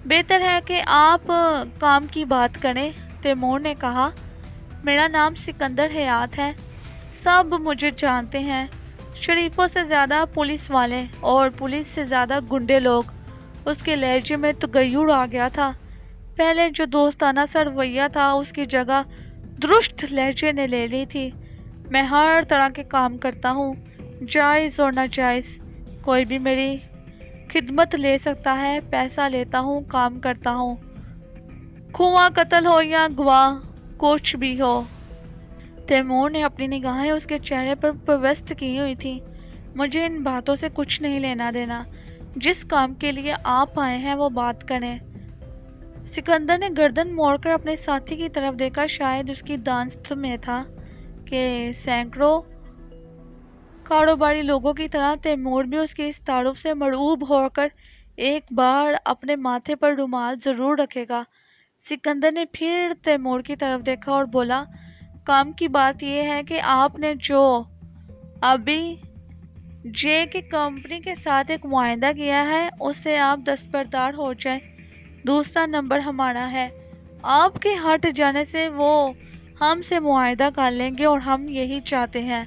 بہتر ہے کہ آپ کام کی بات کریں۔ تیمور نے کہا، میرا نام سکندر حیات ہے، سب مجھے جانتے ہیں، شریفوں سے زیادہ پولیس والے اور پولیس سے زیادہ گنڈے لوگ۔ اس کے لہجے میں تغیر آ گیا تھا، پہلے جو دوستانہ سا رویہ تھا اس کی جگہ درست لہجے نے لے لی تھی۔ میں ہر طرح کے کام کرتا ہوں، جائز اور ناجائز، کوئی بھی میری خدمت لے سکتا ہے، پیسہ لیتا ہوں، کام کرتا ہوں، خواہ قتل ہو یا گواہ، کچھ بھی ہو۔ تیمور نے اپنی نگاہیں اس کے چہرے پر پیوست کی ہوئی تھی۔ مجھے ان باتوں سے کچھ نہیں لینا دینا، جس کام کے لیے آپ آئے ہیں وہ بات کریں۔ سکندر نے گردن موڑ کر اپنے ساتھی کی طرف دیکھا، شاید اس کی دانست میں تھا کہ سینکڑوں کاروباری لوگوں کی طرح تیمور بھی اس کے اس تعارف سے مرعوب ہو کر ایک بار اپنے ماتھے پر رومال ضرور رکھے گا۔ سکندر نے پھر تیمور کی طرف دیکھا اور بولا، کام کی بات یہ ہے کہ آپ نے جو ابھی جے کی کمپنی کے ساتھ ایک معاہدہ کیا ہے اس سے آپ دستبردار ہو جائیں۔ دوسرا نمبر ہمارا ہے، آپ کے ہٹ جانے سے وہ ہم سے معاہدہ کر لیں گے اور ہم یہی چاہتے ہیں۔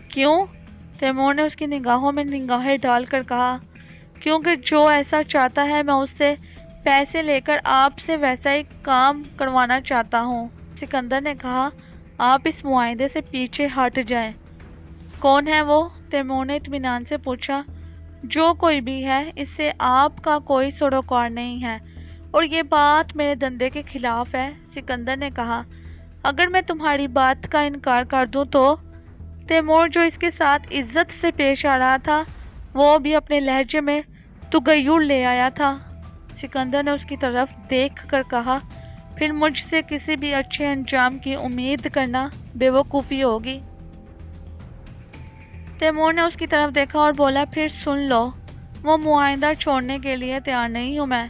کیوں؟ تیمور نے اس کی نگاہوں میں نگاہیں ڈال کر کہا، کیونکہ جو ایسا چاہتا ہے میں اس سے پیسے لے کر آپ سے ویسا ہی کام کروانا چاہتا ہوں۔ سکندر نے کہا، آپ اس معاہدے سے پیچھے ہٹ جائیں۔ کون ہے وہ؟ تیمور نے اطمینان سے پوچھا۔ جو کوئی بھی ہے، اس سے آپ کا کوئی سروکار نہیں ہے اور یہ بات میرے دندے کے خلاف ہے۔ سکندر نے کہا، اگر میں تمہاری بات کا انکار کر دوں تو؟ تیمور جو اس کے ساتھ عزت سے پیش آ رہا تھا وہ بھی اپنے لہجے میں تغیر لے آیا تھا۔ سکندر نے اس کی طرف دیکھ کر کہا، پھر مجھ سے کسی بھی اچھے انجام کی امید کرنا بے وقوفی ہوگی۔ تیمور نے اس کی طرف دیکھا اور بولا، پھر سن لو، وہ معاہدہ چھوڑنے کے لیے تیار نہیں ہوں میں،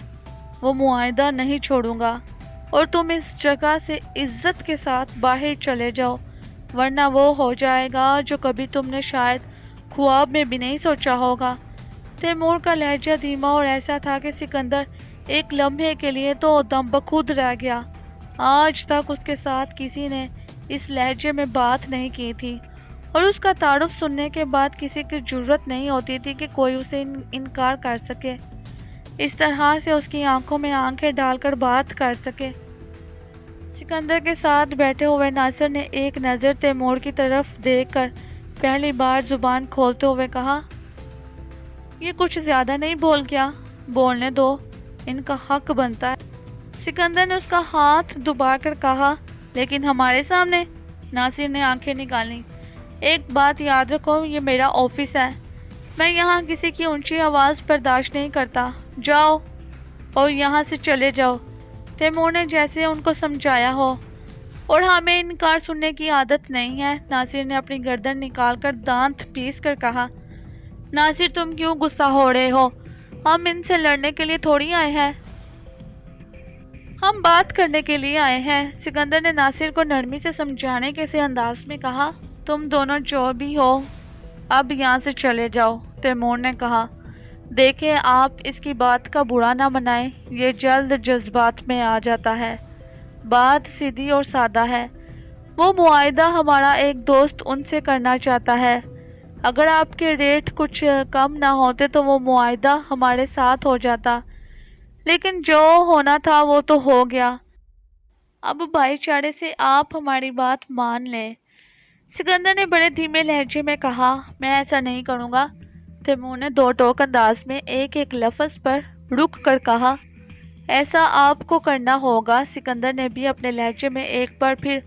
وہ معاہدہ نہیں چھوڑوں گا اور تم اس جگہ سے عزت کے ساتھ باہر چلے جاؤ، ورنہ وہ ہو جائے گا جو کبھی تم نے شاید خواب میں بھی نہیں سوچا ہوگا۔ تیمور کا لہجہ دھیما اور ایسا تھا کہ سکندر ایک لمحے کے لیے تو دم بخود رہ گیا۔ آج تک اس کے ساتھ کسی نے اس لہجے میں بات نہیں کی تھی اور اس کا تعارف سننے کے بعد کسی کی جرت نہیں ہوتی تھی کہ کوئی اسے انکار کر سکے، اس طرح سے اس کی آنکھوں میں آنکھیں ڈال کر بات کر سکے۔ سکندر کے ساتھ بیٹھے ہوئے ناصر نے ایک نظر تیمور کی طرف دیکھ کر پہلی بار زبان کھولتے ہوئے کہا، یہ کچھ زیادہ نہیں بول گیا؟ بولنے دو، ان کا حق بنتا ہے۔ سکندر نے اس کا ہاتھ دبا کر کہا، لیکن ہمارے سامنے؟ ناصر نے آنکھیں نکالی، ایک بات یاد رکھو، یہ میرا آفس ہے، میں یہاں کسی کی اونچی آواز برداشت نہیں کرتا، جاؤ اور یہاں سے چلے جاؤ۔ تیمور نے جیسے ان کو سمجھایا ہو، اور ہمیں انکار سننے کی عادت نہیں ہے۔ ناصر نے اپنی گردن نکال کر دانت پیس کر کہا، ناصر تم کیوں غصہ ہو رہے ہو؟ ہم ان سے لڑنے کے لیے تھوڑی آئے ہیں، ہم بات کرنے کے لیے آئے ہیں۔ سکندر نے ناصر کو نرمی سے سمجھانے کے سے انداز میں کہا، تم دونوں جو بھی ہو اب یہاں سے چلے جاؤ۔ تیمور نے کہا، دیکھیں آپ اس کی بات کا برا نہ منائیں، یہ جلد جذبات میں آ جاتا ہے، بات سیدھی اور سادہ ہے۔ وہ معاہدہ ہمارا ایک دوست ان سے کرنا چاہتا ہے، اگر آپ کے ریٹ کچھ کم نہ ہوتے تو وہ معاہدہ ہمارے ساتھ ہو جاتا، لیکن جو ہونا تھا وہ تو ہو گیا، اب بھائی چارے سے آپ ہماری بات مان لیں۔ سکندر نے بڑے دھیمے لہجے میں کہا، میں ایسا نہیں کروں گا۔ تیمور نے دو ٹوک انداز میں ایک ایک لفظ پر رک کر کہا، ایسا آپ کو کرنا ہوگا۔ سکندر نے بھی اپنے لہجے میں ایک بار پھر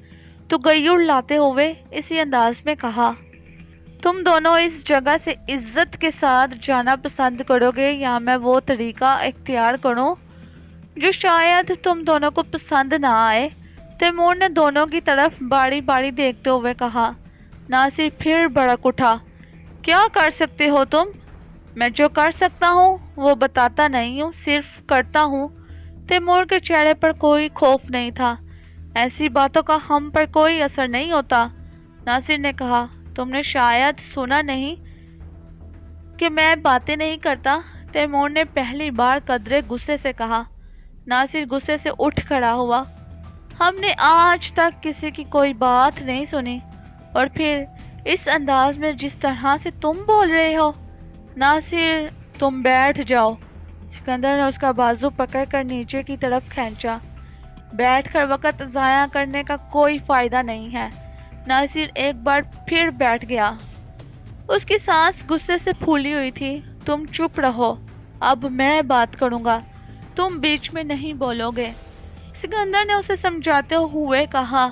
تغیر لاتے ہوئے اسی انداز میں کہا، تم دونوں اس جگہ سے عزت کے ساتھ جانا پسند کرو گے یا میں وہ طریقہ اختیار کروں جو شاید تم دونوں کو پسند نہ آئے؟ تیمور نے دونوں کی طرف باری باری دیکھتے ہوئے کہا۔ ناصر پھر بھڑک اٹھا، کیا کر سکتے ہو تم؟ میں جو کر سکتا ہوں وہ بتاتا نہیں ہوں، صرف کرتا ہوں۔ تیمور کے چہرے پر کوئی خوف نہیں تھا، ایسی باتوں کا ہم پر کوئی اثر نہیں ہوتا، ناصر نے کہا، تم نے شاید سنا نہیں کہ میں باتیں نہیں کرتا، تیمور نے پہلی بار قدرے غصے سے کہا۔ ناصر غصے سے اٹھ کھڑا ہوا۔ ہم نے آج تک کسی کی کوئی بات نہیں سنی، اور پھر اس انداز میں جس طرح سے تم بول رہے ہو۔ ناصر، تم بیٹھ جاؤ۔ سکندر نے اس کا بازو پکڑ کر نیچے کی طرف کھینچا۔ بیٹھ کر وقت ضائع کرنے کا کوئی فائدہ نہیں ہے۔ ناصر ایک بار پھر بیٹھ گیا۔ اس کی سانس غصے سے پھولی ہوئی تھی۔ تم چپ رہو، اب میں بات کروں گا، تم بیچ میں نہیں بولو گے۔ سکندر نے اسے سمجھاتے ہوئے کہا،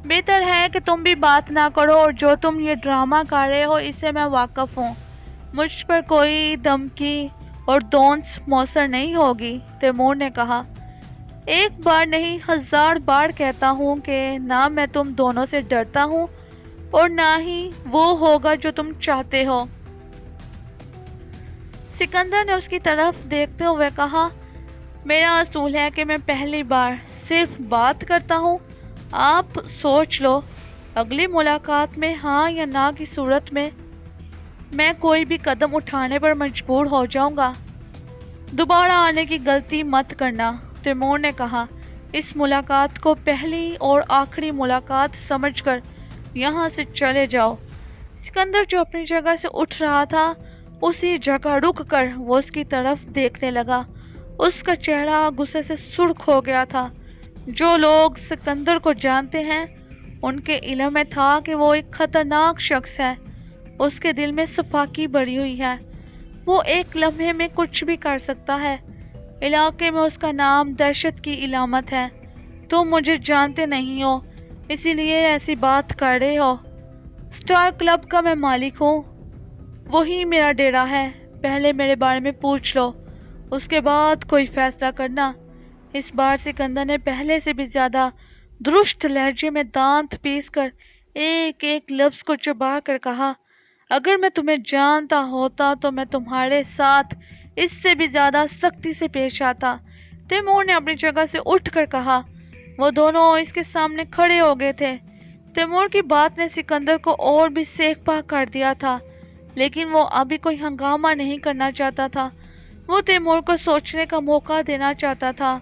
بہتر ہے کہ تم بھی بات نہ کرو، اور جو تم یہ ڈرامہ کر رہے ہو اس سے میں واقف ہوں۔ مجھ پر کوئی دھمکی اور دونس موثر نہیں ہوگی۔ تیمور نے کہا، ایک بار نہیں 1000 بار کہتا ہوں کہ نہ میں تم دونوں سے ڈرتا ہوں اور نہ ہی وہ ہوگا جو تم چاہتے ہو۔ سکندر نے اس کی طرف دیکھتے ہوئے کہا، میرا اصول ہے کہ میں پہلی بار صرف بات کرتا ہوں۔ آپ سوچ لو، اگلی ملاقات میں ہاں یا نہ کی صورت میں میں کوئی بھی قدم اٹھانے پر مجبور ہو جاؤں گا۔ دوبارہ آنے کی غلطی مت کرنا۔ تیمور نے کہا، اس ملاقات کو پہلی اور آخری ملاقات سمجھ کر یہاں سے چلے جاؤ۔ سکندر جو اپنی جگہ سے اٹھ رہا تھا، اسی جگہ رک کر وہ اس کی طرف دیکھنے لگا۔ اس کا چہرہ غصے سے سرخ ہو گیا تھا۔ جو لوگ سکندر کو جانتے ہیں ان کے علم میں تھا کہ وہ ایک خطرناک شخص ہے۔ اس کے دل میں سفاکی بڑھی ہوئی ہے، وہ ایک لمحے میں کچھ بھی کر سکتا ہے۔ علاقے میں اس کا نام دہشت کی علامت ہے۔ تم مجھے جانتے نہیں ہو، اسی لیے ایسی بات کر رہے ہو۔ سٹار کلب کا میں مالک ہوں، وہی میرا ڈیرا ہے۔ پہلے میرے بارے میں پوچھ لو، اس کے بعد کوئی فیصلہ کرنا۔ اس بار سکندر نے پہلے سے بھی زیادہ درست لہجے میں دانت پیس کر ایک ایک لفظ کو چبا کر کہا، اگر میں تمہیں جانتا ہوتا تو میں تمہارے ساتھ اس سے بھی زیادہ سختی سے پیش آتا۔ تیمور نے اپنی جگہ سے اٹھ کر کہا۔ وہ دونوں اس کے سامنے کھڑے ہو گئے تھے۔ تیمور کی بات نے سکندر کو اور بھی سیخ پا کر دیا تھا، لیکن وہ ابھی کوئی ہنگامہ نہیں کرنا چاہتا تھا۔ وہ تیمور کو سوچنے کا موقع دینا چاہتا تھا۔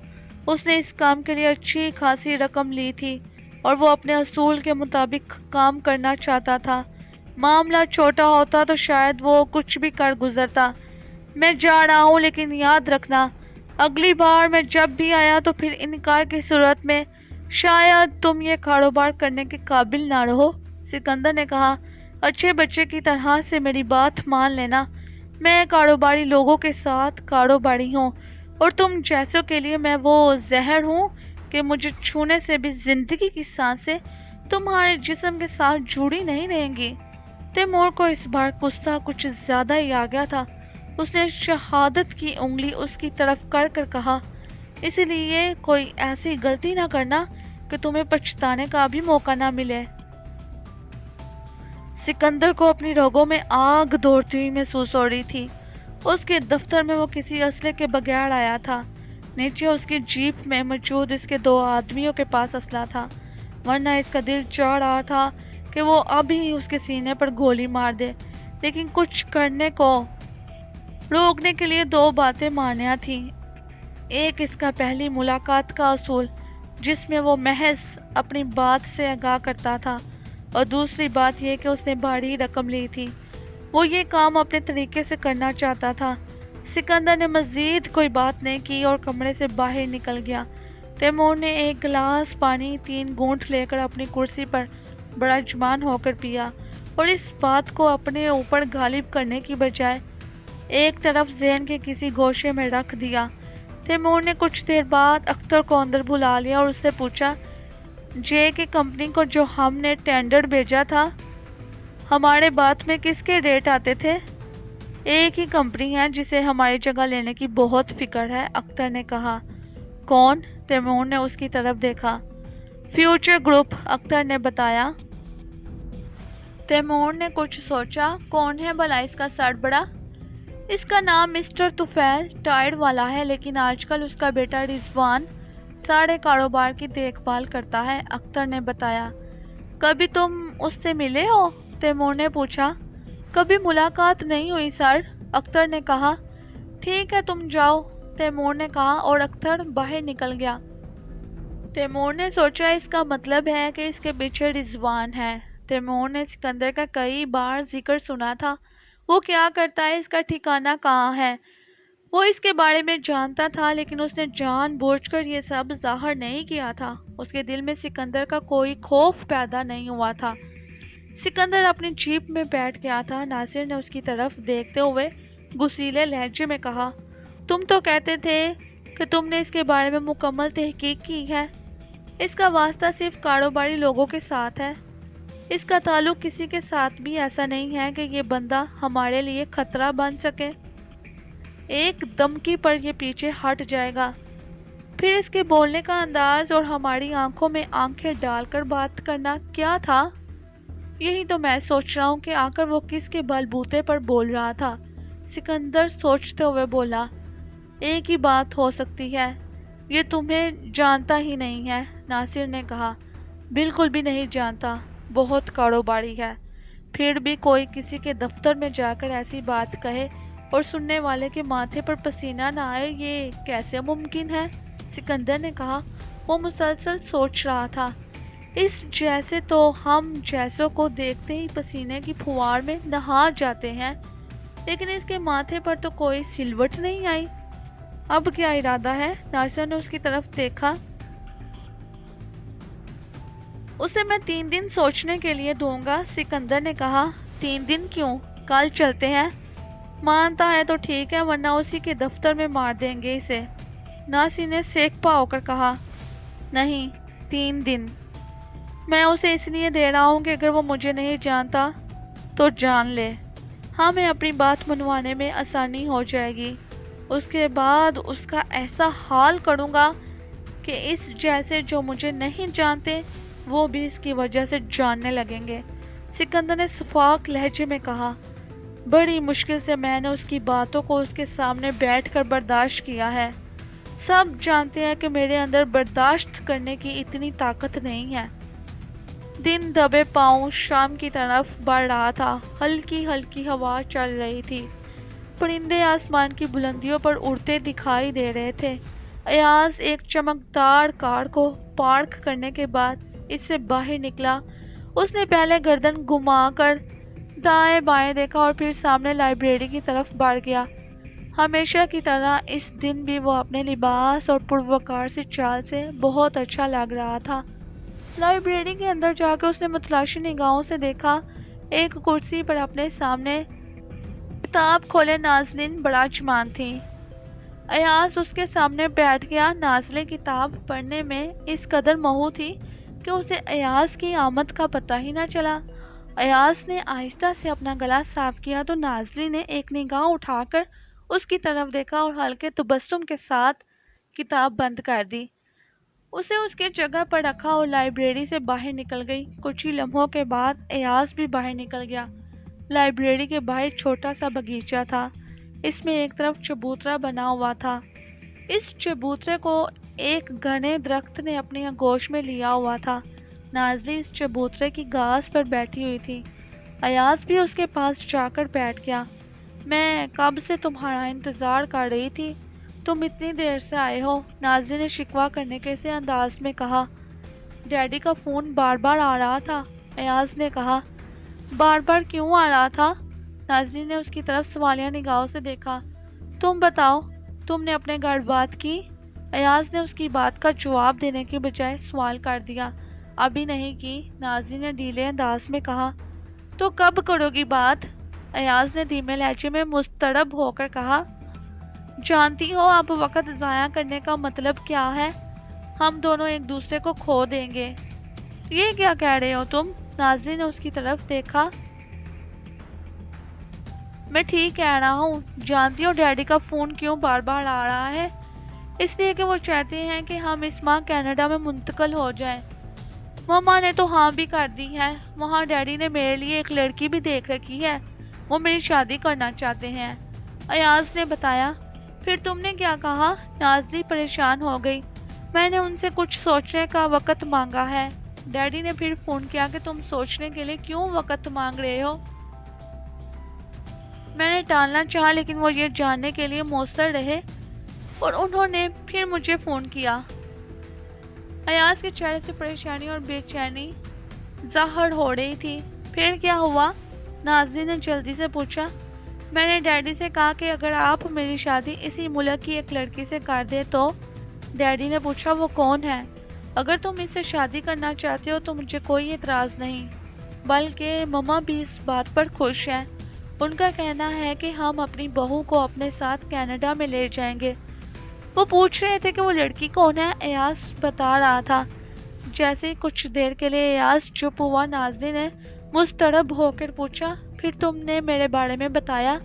اس نے اس کام کے لیے اچھی خاصی رقم لی تھی اور وہ اپنے اصول کے مطابق کام کرنا چاہتا تھا۔ معاملہ چھوٹا ہوتا تو شاید وہ کچھ بھی کر گزرتا۔ میں جا رہا ہوں، لیکن یاد رکھنا، اگلی بار میں جب بھی آیا تو پھر انکار کی صورت میں شاید تم یہ کاروبار کرنے کے قابل نہ رہو۔ سکندر نے کہا، اچھے بچے کی طرح سے میری بات مان لینا، میں کاروباری لوگوں کے ساتھ کاروباری ہوں، اور تم جیسوں کے لیے میں وہ زہر ہوں کہ مجھے چھونے سے بھی زندگی کی سانسیں تمہارے جسم کے ساتھ جڑی نہیں رہیں گی۔ تیمور کو اس بار غصہ کچھ زیادہ ہی آ گیا تھا۔ اس نے شہادت کی انگلی اس کی طرف کر کر کہا، اسی لیے کوئی ایسی غلطی نہ کرنا کہ تمہیں پچھتانے کا بھی موقع نہ ملے۔ سکندر کو اپنی رگوں میں آگ دوڑتی ہوئی محسوس ہو رہی تھی۔ اس کے دفتر میں وہ کسی اسلحے کے بغیر آیا تھا۔ نیچے اس کی جیپ میں موجود اس کے 2 آدمیوں کے پاس اسلحہ تھا، ورنہ اس کا دل چاہ رہا تھا کہ وہ ابھی اس کے سینے پر گولی مار دے، لیکن کچھ کرنے کو روکنے کے لیے 2 باتیں مانیا تھیں۔ ایک اس کا پہلی ملاقات کا اصول، جس میں وہ محض اپنی بات سے آگاہ کرتا تھا، اور دوسری بات یہ کہ اس نے بھاری رقم لی تھی۔ وہ یہ کام اپنے طریقے سے کرنا چاہتا تھا۔ سکندر نے مزید کوئی بات نہیں کی اور کمرے سے باہر نکل گیا۔ تیمور نے ایک گلاس پانی 3 گھونٹ لے کر اپنی کرسی پر براجمان ہو کر پیا، اور اس بات کو اپنے اوپر غالب کرنے کی بجائے ایک طرف ذہن کے کسی گوشے میں رکھ دیا۔ تیمور نے کچھ دیر بعد اختر کو اندر بلا لیا اور اس سے پوچھا، جے کی کمپنی کو جو ہم نے ٹینڈر بھیجا تھا، ہمارے بات میں کس کے ریٹ آتے تھے؟ ایک ہی کمپنی ہے جسے ہماری جگہ لینے کی بہت فکر ہے، اختر نے کہا۔ کون؟ تیمور نے اس کی طرف دیکھا۔ فیوچر گروپ، اختر نے بتایا۔ تیمور نے کچھ سوچا، کون ہے بھلا اس کا سربراہ؟ اس کا نام مسٹر طفیل ٹائر والا ہے، لیکن آج کل اس کا بیٹا رضوان سارے کاروبار کی دیکھ بھال کرتا ہے، اختر نے بتایا۔ کبھی تم اس سے ملے ہو؟ تیمور نے پوچھا۔ کبھی ملاقات نہیں ہوئی سر، اختر نے کہا۔ ٹھیک ہے تم جاؤ، تیمور نے کہا اور اختر باہر نکل گیا۔ تیمور نے سوچا اس کا مطلب ہے کہ اس کے پیچھے رضوان ہے۔ تیمور نے سکندر کا کئی بار ذکر سنا تھا، وہ کیا کرتا ہے، اس کا ٹھکانہ کہاں ہے، وہ اس کے بارے میں جانتا تھا، لیکن اس نے جان بوجھ کر یہ سب ظاہر نہیں کیا تھا۔ اس کے دل میں سکندر کا کوئی خوف پیدا نہیں ہوا تھا۔ سکندر اپنی جیپ میں بیٹھ گیا تھا۔ ناصر نے اس کی طرف دیکھتے ہوئے غصیلے لہجے میں کہا، تم تو کہتے تھے کہ تم نے اس کے بارے میں مکمل تحقیق کی ہے۔ اس کا واسطہ صرف کاروباری لوگوں کے ساتھ ہے، اس کا تعلق کسی کے ساتھ بھی ایسا نہیں ہے کہ یہ بندہ ہمارے لیے خطرہ بن سکے۔ ایک دمکی پر یہ پیچھے ہٹ جائے گا، پھر اس کے بولنے کا انداز اور ہماری آنکھوں میں آنکھیں ڈال کر بات کرنا کیا تھا؟ یہی تو میں سوچ رہا ہوں کہ آخر وہ کس کے بل بوتے پر بول رہا تھا۔ سکندر سوچتے ہوئے بولا، ایک ہی بات ہو سکتی ہے، یہ تمہیں جانتا ہی نہیں ہے۔ ناصر نے کہا، بالکل بھی نہیں جانتا، بہت کاروباری ہے، پھر بھی کوئی کسی کے دفتر میں جا کر ایسی بات کہے اور سننے والے کے ماتھے پر پسینہ نہ آئے، یہ کیسے ممکن ہے؟ سکندر نے کہا۔ وہ مسلسل سوچ رہا تھا، اس جیسے تو ہم جیسوں کو دیکھتے ہی پسینے کی پھوار میں نہا جاتے ہیں، لیکن اس کے ماتھے پر تو کوئی سلوٹ نہیں آئی۔ اب کیا ارادہ ہے؟ ناصر نے اس کی طرف دیکھا۔ اسے میں 3 دن سوچنے کے لیے دوں گا، سکندر نے کہا۔ 3 دن کیوں؟ کل چلتے ہیں؟ مانتا ہے تو ٹھیک ہے، ورنہ اسی کے دفتر میں مار دیں گے اسے۔ ناصر نے سیکپا ہو کر کہا، نہیں، 3 دن۔ میں اسے اس لیے دے رہا ہوں کہ اگر وہ مجھے نہیں جانتا تو جان لے، ہمیں اپنی بات منوانے میں آسانی ہو جائے گی۔ اس کے بعد اس کا ایسا حال کروں گا کہ اس جیسے جو مجھے نہیں جانتے وہ بھی اس کی وجہ سے جاننے لگیں گے۔ سکندر نے شفاف لہجے میں کہا، بڑی مشکل سے میں نے اس کی باتوں کو اس کے سامنے بیٹھ کر برداشت کیا ہے۔ سب جانتے ہیں کہ میرے اندر برداشت کرنے کی اتنی طاقت نہیں ہے۔ دن دبے پاؤں شام کی طرف بڑھ رہا تھا، ہلکی ہلکی ہوا چل رہی تھی، پرندے آسمان کی بلندیوں پر اڑتے دکھائی دے رہے تھے۔ ایاز ایک چمکدار کار کو پارک کرنے کے بعد اس سے باہر نکلا۔ اس نے پہلے گردن گھما کر دائیں بائیں دیکھا اور پھر سامنے لائبریری کی طرف بڑھ گیا۔ ہمیشہ کی طرح اس دن بھی وہ اپنے لباس اور پروقار سی چال سے بہت اچھا لگ رہا تھا۔ لائبریری کے اندر جا کے اس نے متلاشی نگاہوں سے دیکھا، ایک کرسی پر اپنے سامنے کتاب کھولے نازنین براجمان تھی۔ ایاز اس کے سامنے بیٹھ گیا۔ نازلیں کتاب پڑھنے میں اس قدر مہو تھی کہ اسے ایاز کی آمد کا پتہ ہی نہ چلا۔ ایاز نے آہستہ سے اپنا گلا صاف کیا تو نازلی نے ایک نگاہ اٹھا کر اس کی طرف دیکھا اور ہلکے تبسم کے ساتھ کتاب بند کر دی۔ اسے اس کے جگہ پر رکھا اور لائبریری سے باہر نکل گئی۔ کچھ ہی لمحوں کے بعد ایاز بھی باہر نکل گیا۔ لائبریری کے باہر ایک چھوٹا سا باغیچہ تھا، اس میں ایک طرف چبوترا بنا ہوا تھا۔ اس چبوترے کو ایک گھنے درخت نے اپنی آغوش میں لیا ہوا تھا۔ نازلی اس چبوترے کی گھاس پر بیٹھی ہوئی تھی۔ ایاز بھی اس کے پاس جا کر بیٹھ گیا۔ میں کب سے تمہارا انتظار کر رہی تھی، تم اتنی دیر سے آئے ہو، نازلی نے شکوہ کرنے کے سے انداز میں کہا۔ ڈیڈی کا فون بار بار آ رہا تھا، ایاز نے کہا۔ بار بار کیوں آ رہا تھا؟ نازلی نے اس کی طرف سوالیہ نگاہوں سے دیکھا۔ تم بتاؤ، تم نے اپنے گھر بات کی؟ ایاز نے اس کی بات کا جواب دینے کی بجائے سوال کر دیا۔ ابھی نہیں کی، نازلی نے ڈھیلے انداز میں کہا۔ تو کب کرو گی بات؟ ایاز نے دھیمے لہجے میں مضطرب ہو کر کہا۔ جانتی ہو اب وقت ضائع کرنے کا مطلب کیا ہے؟ ہم دونوں ایک دوسرے کو کھو دیں گے۔ یہ کیا کہہ رہے ہو تم؟ نازلی نے اس کی طرف دیکھا۔ میں ٹھیک کہہ رہا ہوں۔ جانتی ہو ڈیڈی کا فون کیوں بار بار آ رہا ہے؟ اس لیے کہ وہ چاہتے ہیں کہ ہم اس ماہ کینیڈا میں منتقل ہو جائیں۔ ماما نے تو ہاں بھی کر دی ہے۔ وہاں ڈیڈی نے میرے لیے ایک لڑکی بھی دیکھ رکھی ہے، وہ میری شادی کرنا چاہتے ہیں، ایاز نے بتایا۔ پھر تم نے کیا کہا؟ نازلی پریشان ہو گئی۔ میں نے ان سے کچھ سوچنے کا وقت مانگا ہے، ڈیڈی نے پھر فون کیا کہ تم سوچنے کے لیے کیوں وقت مانگ رہے ہو؟ میں نے ٹالنا چاہا لیکن وہ یہ جاننے کے لیے موثر رہے اور انہوں نے پھر مجھے فون کیا۔ ایاز کے چہرے سے پریشانی اور بے چینی ظاہر ہو رہی تھی۔ پھر کیا ہوا؟ ناظرین نے جلدی سے پوچھا۔ میں نے ڈیڈی سے کہا کہ اگر آپ میری شادی اسی ملک کی ایک لڑکی سے کر دیں تو۔ ڈیڈی نے پوچھا وہ کون ہے؟ اگر تم اس سے شادی کرنا چاہتے ہو تو مجھے کوئی اعتراض نہیں، بلکہ مما بھی اس بات پر خوش ہیں۔ ان کا کہنا ہے کہ ہم اپنی بہو کو اپنے ساتھ کینیڈا میں لے جائیں گے۔ وہ پوچھ رہے تھے کہ وہ لڑکی کون ہے؟ ایاز بتا رہا تھا۔ جیسے کچھ دیر کے لیے ایاز چپ ہوا، ناظرین نے مضطرب ہو کر پوچھا پھر تم نے میرے بارے میں بتایا؟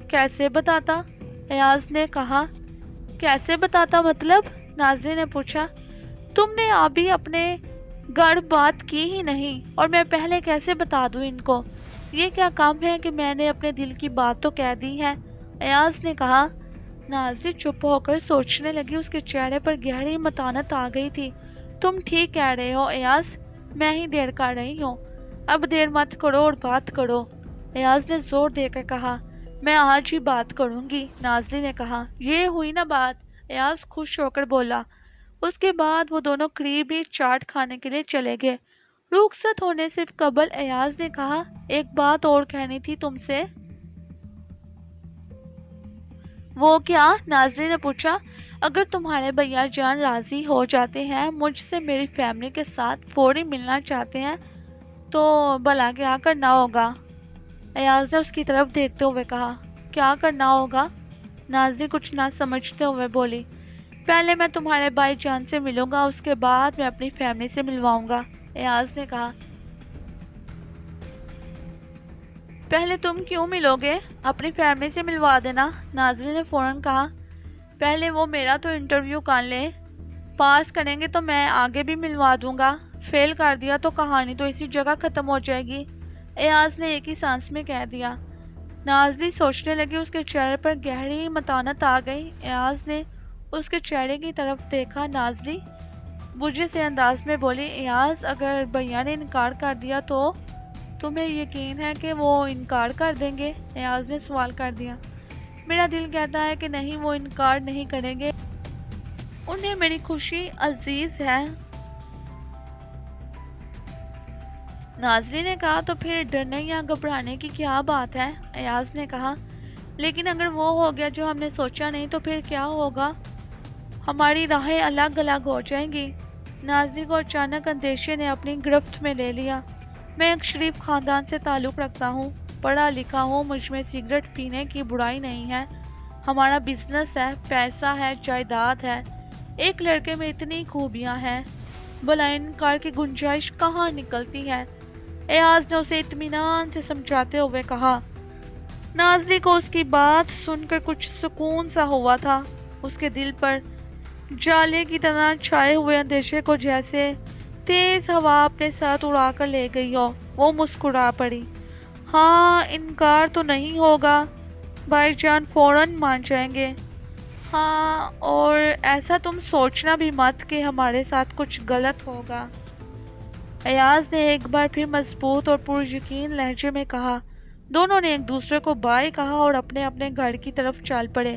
کیسے بتاتا؟ ایاز نے کہا۔ کیسے بتاتا مطلب؟ ناظرین نے پوچھا۔ تم نے ابھی اپنے گھر بات کی ہی نہیں اور میں پہلے کیسے بتا دوں ان کو؟ یہ کیا کام ہے کہ میں نے اپنے دل کی بات تو کہہ دی ہے، ایاز نے کہا۔ ناظرین چپ ہو کر سوچنے لگی، اس کے چہرے پر گہری متانت آ گئی تھی۔ تم ٹھیک کہہ رہے ہو ایاز، میں ہی دیر کر رہی ہوں، اب دیر مت کرو اور بات کرو، ایاز نے زور دے کر کہا۔ میں آج ہی بات کروں گی، ناظرین نے کہا۔ یہ ہوئی نا بات، ایاز خوش ہو کر بولا۔ اس کے بعد وہ دونوں قریبی چاٹ کھانے کے لیے چلے گئے۔ رخصت ہونے سے قبل ایاز نے کہا، ایک بات اور کہنی تھی تم سے۔ وہ کیا؟ ناظرین نے پوچھا۔ اگر تمہارے بھیا جان راضی ہو جاتے ہیں، مجھ سے میری فیملی کے ساتھ فوری ملنا چاہتے ہیں تو بھلا کیا کرنا ہوگا؟ ایاز نے اس کی طرف دیکھتے ہوئے کہا۔ کیا کرنا ہوگا؟ ناظرین کچھ نہ سمجھتے ہوئے بولی۔ پہلے میں تمہارے بھائی جان سے ملوں گا، اس کے بعد میں اپنی فیملی سے ملواؤں گا، ایاز نے کہا۔ پہلے تم کیوں ملو گے؟ اپنی فیملی سے ملوا دینا، ناظرین نے فوراً کہا۔ پہلے وہ میرا تو انٹرویو کر لیں، پاس کریں گے تو میں آگے بھی ملوا دوں گا، فیل کر دیا تو کہانی تو اسی جگہ ختم ہو جائے گی، ایاز نے ایک ہی سانس میں کہہ دیا۔ ناظرین سوچنے لگی، اس کے چہرے پر گہری متانت آ گئی۔ ایاز نے اس کے چہرے کی طرف دیکھا۔ ناظرین بجھے سے انداز میں بولی، ایاز اگر بھیا نے انکار کر دیا تو تمہیں یقین ہے کہ وہ انکار کر دیں گے؟ ایاز نے سوال کر دیا۔ میرا دل کہتا ہے کہ نہیں، وہ انکار نہیں کریں گے، انہیں میری خوشی عزیز ہے، ناظرین نے کہا۔ تو پھر ڈرنے یا گھبرانے کی کیا بات ہے؟ ایاز نے کہا۔ لیکن اگر وہ ہو گیا جو ہم نے سوچا نہیں تو پھر کیا ہوگا؟ ہماری راہیں الگ الگ ہو جائیں گی۔ ناظرین کو اچانک اندیشے نے اپنی گرفت میں لے لیا۔ میں ایک شریف خاندان سے تعلق رکھتا ہوں، پڑھا لکھا ہوں، مجھ میں سگریٹ پینے کی برائی نہیں ہے، ہمارا بزنس ہے، پیسہ ہے، جائیداد ہے، ایک لڑکے میں اتنی خوبیاں ہیں، بھلا انکار کی گنجائش کہاں نکلتی ہے؟ ایاز نے اسے اطمینان سے سمجھاتے ہوئے کہا۔ ناظرین کو اس کی بات سن کر کچھ سکون سا ہوا تھا، اس کے دل پر جالے کی طرح چھائے ہوئے اندیشے کو جیسے تیز ہوا اپنے ساتھ اڑا کر لے گئی ہو۔ وہ مسکرا پڑی۔ ہاں، انکار تو نہیں ہوگا، بھائی جان فوراً مان جائیں گے۔ ہاں، اور ایسا تم سوچنا بھی مت کہ ہمارے ساتھ کچھ غلط ہوگا، ایاز نے ایک بار پھر مضبوط اور پر یقین لہجے میں کہا۔ دونوں نے ایک دوسرے کو بائے کہا اور اپنے اپنے گھر کی طرف چل پڑے۔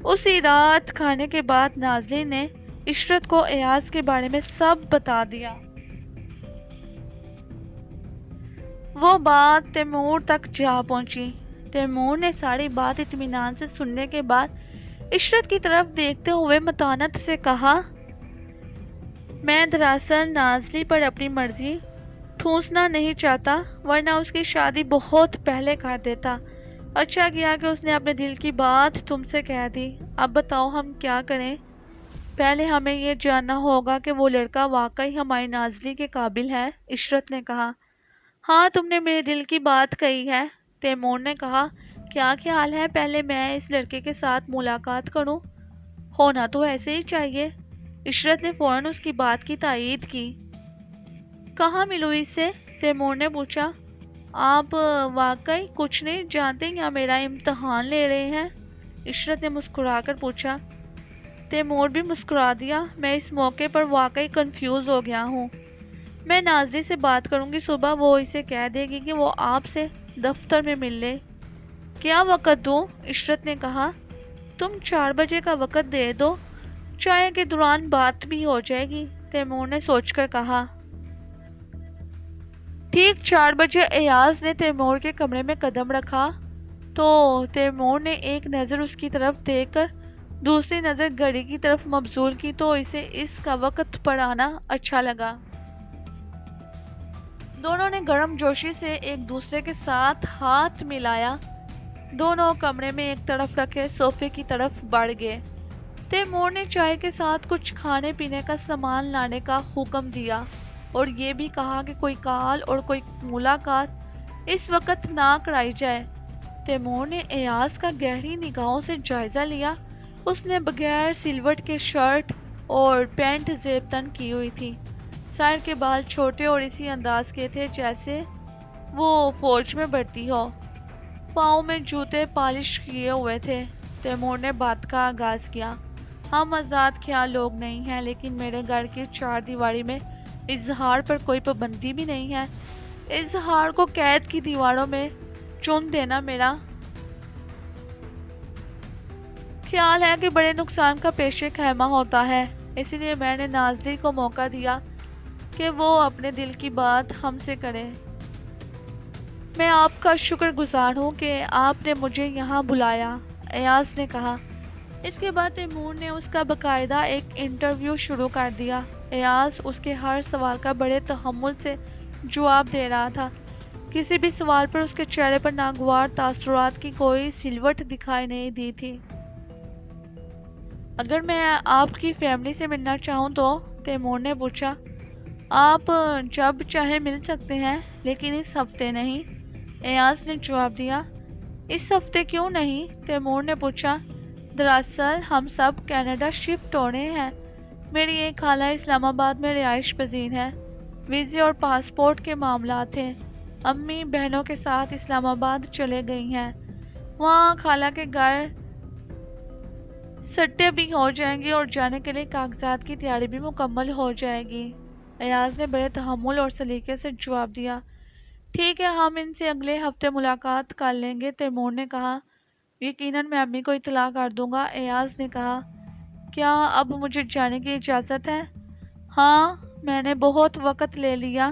اسی رات کھانے کے بعد ناظرین نے عشرت کو ایاز کے بارے میں سب بتا دیا۔ وہ بات تیمور تک جا پہنچی۔ تیمور نے ساری بات اطمینان سے سننے کے بعد عشرت کی طرف دیکھتے ہوئے متانت سے کہا، میں دراصل نازلی پر اپنی مرضی ٹھونسنا نہیں چاہتا، ورنہ اس کی شادی بہت پہلے کر دیتا۔ اچھا کیا کہ اس نے اپنے دل کی بات تم سے کہہ دی۔ اب بتاؤ ہم کیا کریں؟ پہلے ہمیں یہ جاننا ہوگا کہ وہ لڑکا واقعی ہماری نازلی کے قابل ہے، عشرت نے کہا۔ ہاں، تم نے میرے دل کی بات کہی ہے، تیمور نے کہا۔ کیا خیال ہے پہلے میں اس لڑکے کے ساتھ ملاقات کروں؟ ہونا تو ایسے ہی چاہیے، عشرت نے فوراً اس کی بات کی تائید کی۔ کہاں ملوں اس سے؟ تیمور نے پوچھا۔ آپ واقعی کچھ نہیں جانتے یا میرا امتحان لے رہے ہیں؟ عشرت نے مسکرا کر پوچھا۔ تیمور بھی مسکرا دیا۔ میں اس موقع پر واقعی کنفیوز ہو گیا ہوں، میں ناظری سے بات کروں گی، صبح وہ اسے کہہ دے گی کہ وہ آپ سے دفتر میں مل لے۔ کیا وقت دوں؟ عشرت نے کہا۔ تم 4 بجے کا وقت دے دو، چائے کے دوران بات بھی ہو جائے گی، تیمور نے سوچ کر کہا۔ ٹھیک 4 بجے ایاز نے تیمور کے کمرے میں قدم رکھا تو تیمور نے ایک نظر اس کی طرف دیکھ کر دوسری نظر گھڑی کی طرف مبذول کی تو اسے اس کا وقت پر آنا اچھا لگا۔ دونوں نے گرم جوشی سے ایک دوسرے کے ساتھ ہاتھ ملایا۔ دونوں کمرے میں ایک طرف رکھے صوفے کی طرف بڑھ گئے۔ تیمور نے چائے کے ساتھ کچھ کھانے پینے کا سامان لانے کا حکم دیا اور یہ بھی کہا کہ کوئی کال اور کوئی ملاقات اس وقت نہ کرائی جائے۔ تیمور نے ایاز کا گہری نگاہوں سے جائزہ لیا۔ اس نے بغیر سلوٹ کے شرٹ اور پینٹ زیب تن کی ہوئی تھی۔ سر کے بال چھوٹے اور اسی انداز کے تھے جیسے وہ فوج میں بھرتی ہو۔ پاؤں میں جوتے پالش کیے ہوئے تھے۔ تیمور نے بات کا آغاز کیا۔ ہم آزاد خیال لوگ نہیں ہیں، لیکن میرے گھر کی 4 دیواری میں اظہار پر کوئی پابندی بھی نہیں ہے۔ اظہار کو قید کی دیواروں میں چن دینا میرا خیال ہے کہ بڑے نقصان کا پیش خیمہ ہوتا ہے۔ اسی لیے میں نے ناظری کو موقع دیا کہ وہ اپنے دل کی بات ہم سے کرے۔ میں آپ کا شکر گزار ہوں کہ آپ نے مجھے یہاں بلایا، ایاز نے کہا۔ اس کے بعد تیمور نے اس کا باقاعدہ ایک انٹرویو شروع کر دیا۔ ایاز اس کے ہر سوال کا بڑے تحمل سے جواب دے رہا تھا۔ کسی بھی سوال پر اس کے چہرے پر ناگوار تاثرات کی کوئی سلوٹ دکھائی نہیں دی تھی۔ اگر میں آپ کی فیملی سے ملنا چاہوں تو؟ تیمور نے پوچھا۔ آپ جب چاہے مل سکتے ہیں، لیکن اس ہفتے نہیں، ایاز نے جواب دیا۔ اس ہفتے کیوں نہیں؟ تیمور نے پوچھا۔ دراصل ہم سب کینیڈا شفٹ ہو رہے ہیں۔ میری ایک خالہ اسلام آباد میں رہائش پذیر ہے۔ ویزے اور پاسپورٹ کے معاملات ہیں۔ امی بہنوں کے ساتھ اسلام آباد چلے گئی ہیں۔ وہاں خالہ کے گھر سٹے بھی ہو جائیں گے اور جانے کے لیے کاغذات کی تیاری بھی مکمل ہو جائے گی۔ ایاز نے بڑے تحمل اور سلیقے سے جواب دیا۔ ٹھیک ہے، ہم ان سے اگلے ہفتے ملاقات کر لیں گے، تیمور نے کہا۔ یقیناً میں امی کو اطلاع کر دوں گا، ایاز نے کہا۔ کیا اب مجھے جانے کی اجازت ہے؟ ہاں، میں نے بہت وقت لے لیا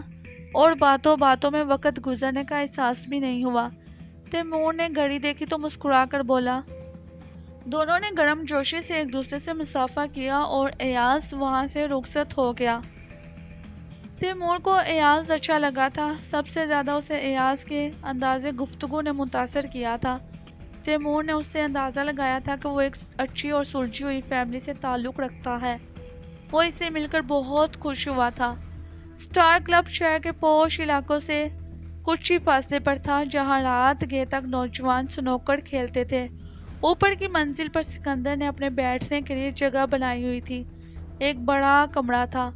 اور باتوں باتوں میں وقت گزرنے کا احساس بھی نہیں ہوا۔ تیمور نے گھڑی دیکھی تو مسکرا کر بولا۔ دونوں نے گرم جوشی سے ایک دوسرے سے مصافحہ کیا اور ایاز وہاں سے رخصت ہو گیا۔ تیمور کو ایاز اچھا لگا تھا۔ سب سے زیادہ اسے ایاز کے انداز گفتگو نے متاثر کیا تھا۔ تیمور نے اس سے اندازہ لگایا تھا کہ وہ ایک اچھی اور سلجھی ہوئی فیملی سے تعلق رکھتا ہے۔ وہ اس سے مل کر بہت خوش ہوا تھا۔ سٹار کلب شہر کے پوش علاقوں سے کچھ ہی فاصلے پر تھا، جہاں رات گئے تک نوجوان سنوکر کھیلتے تھے۔ اوپر کی منزل پر سکندر نے اپنے بیٹھنے کے لیے جگہ بنائی ہوئی تھی۔ ایک بڑا کمرہ تھا۔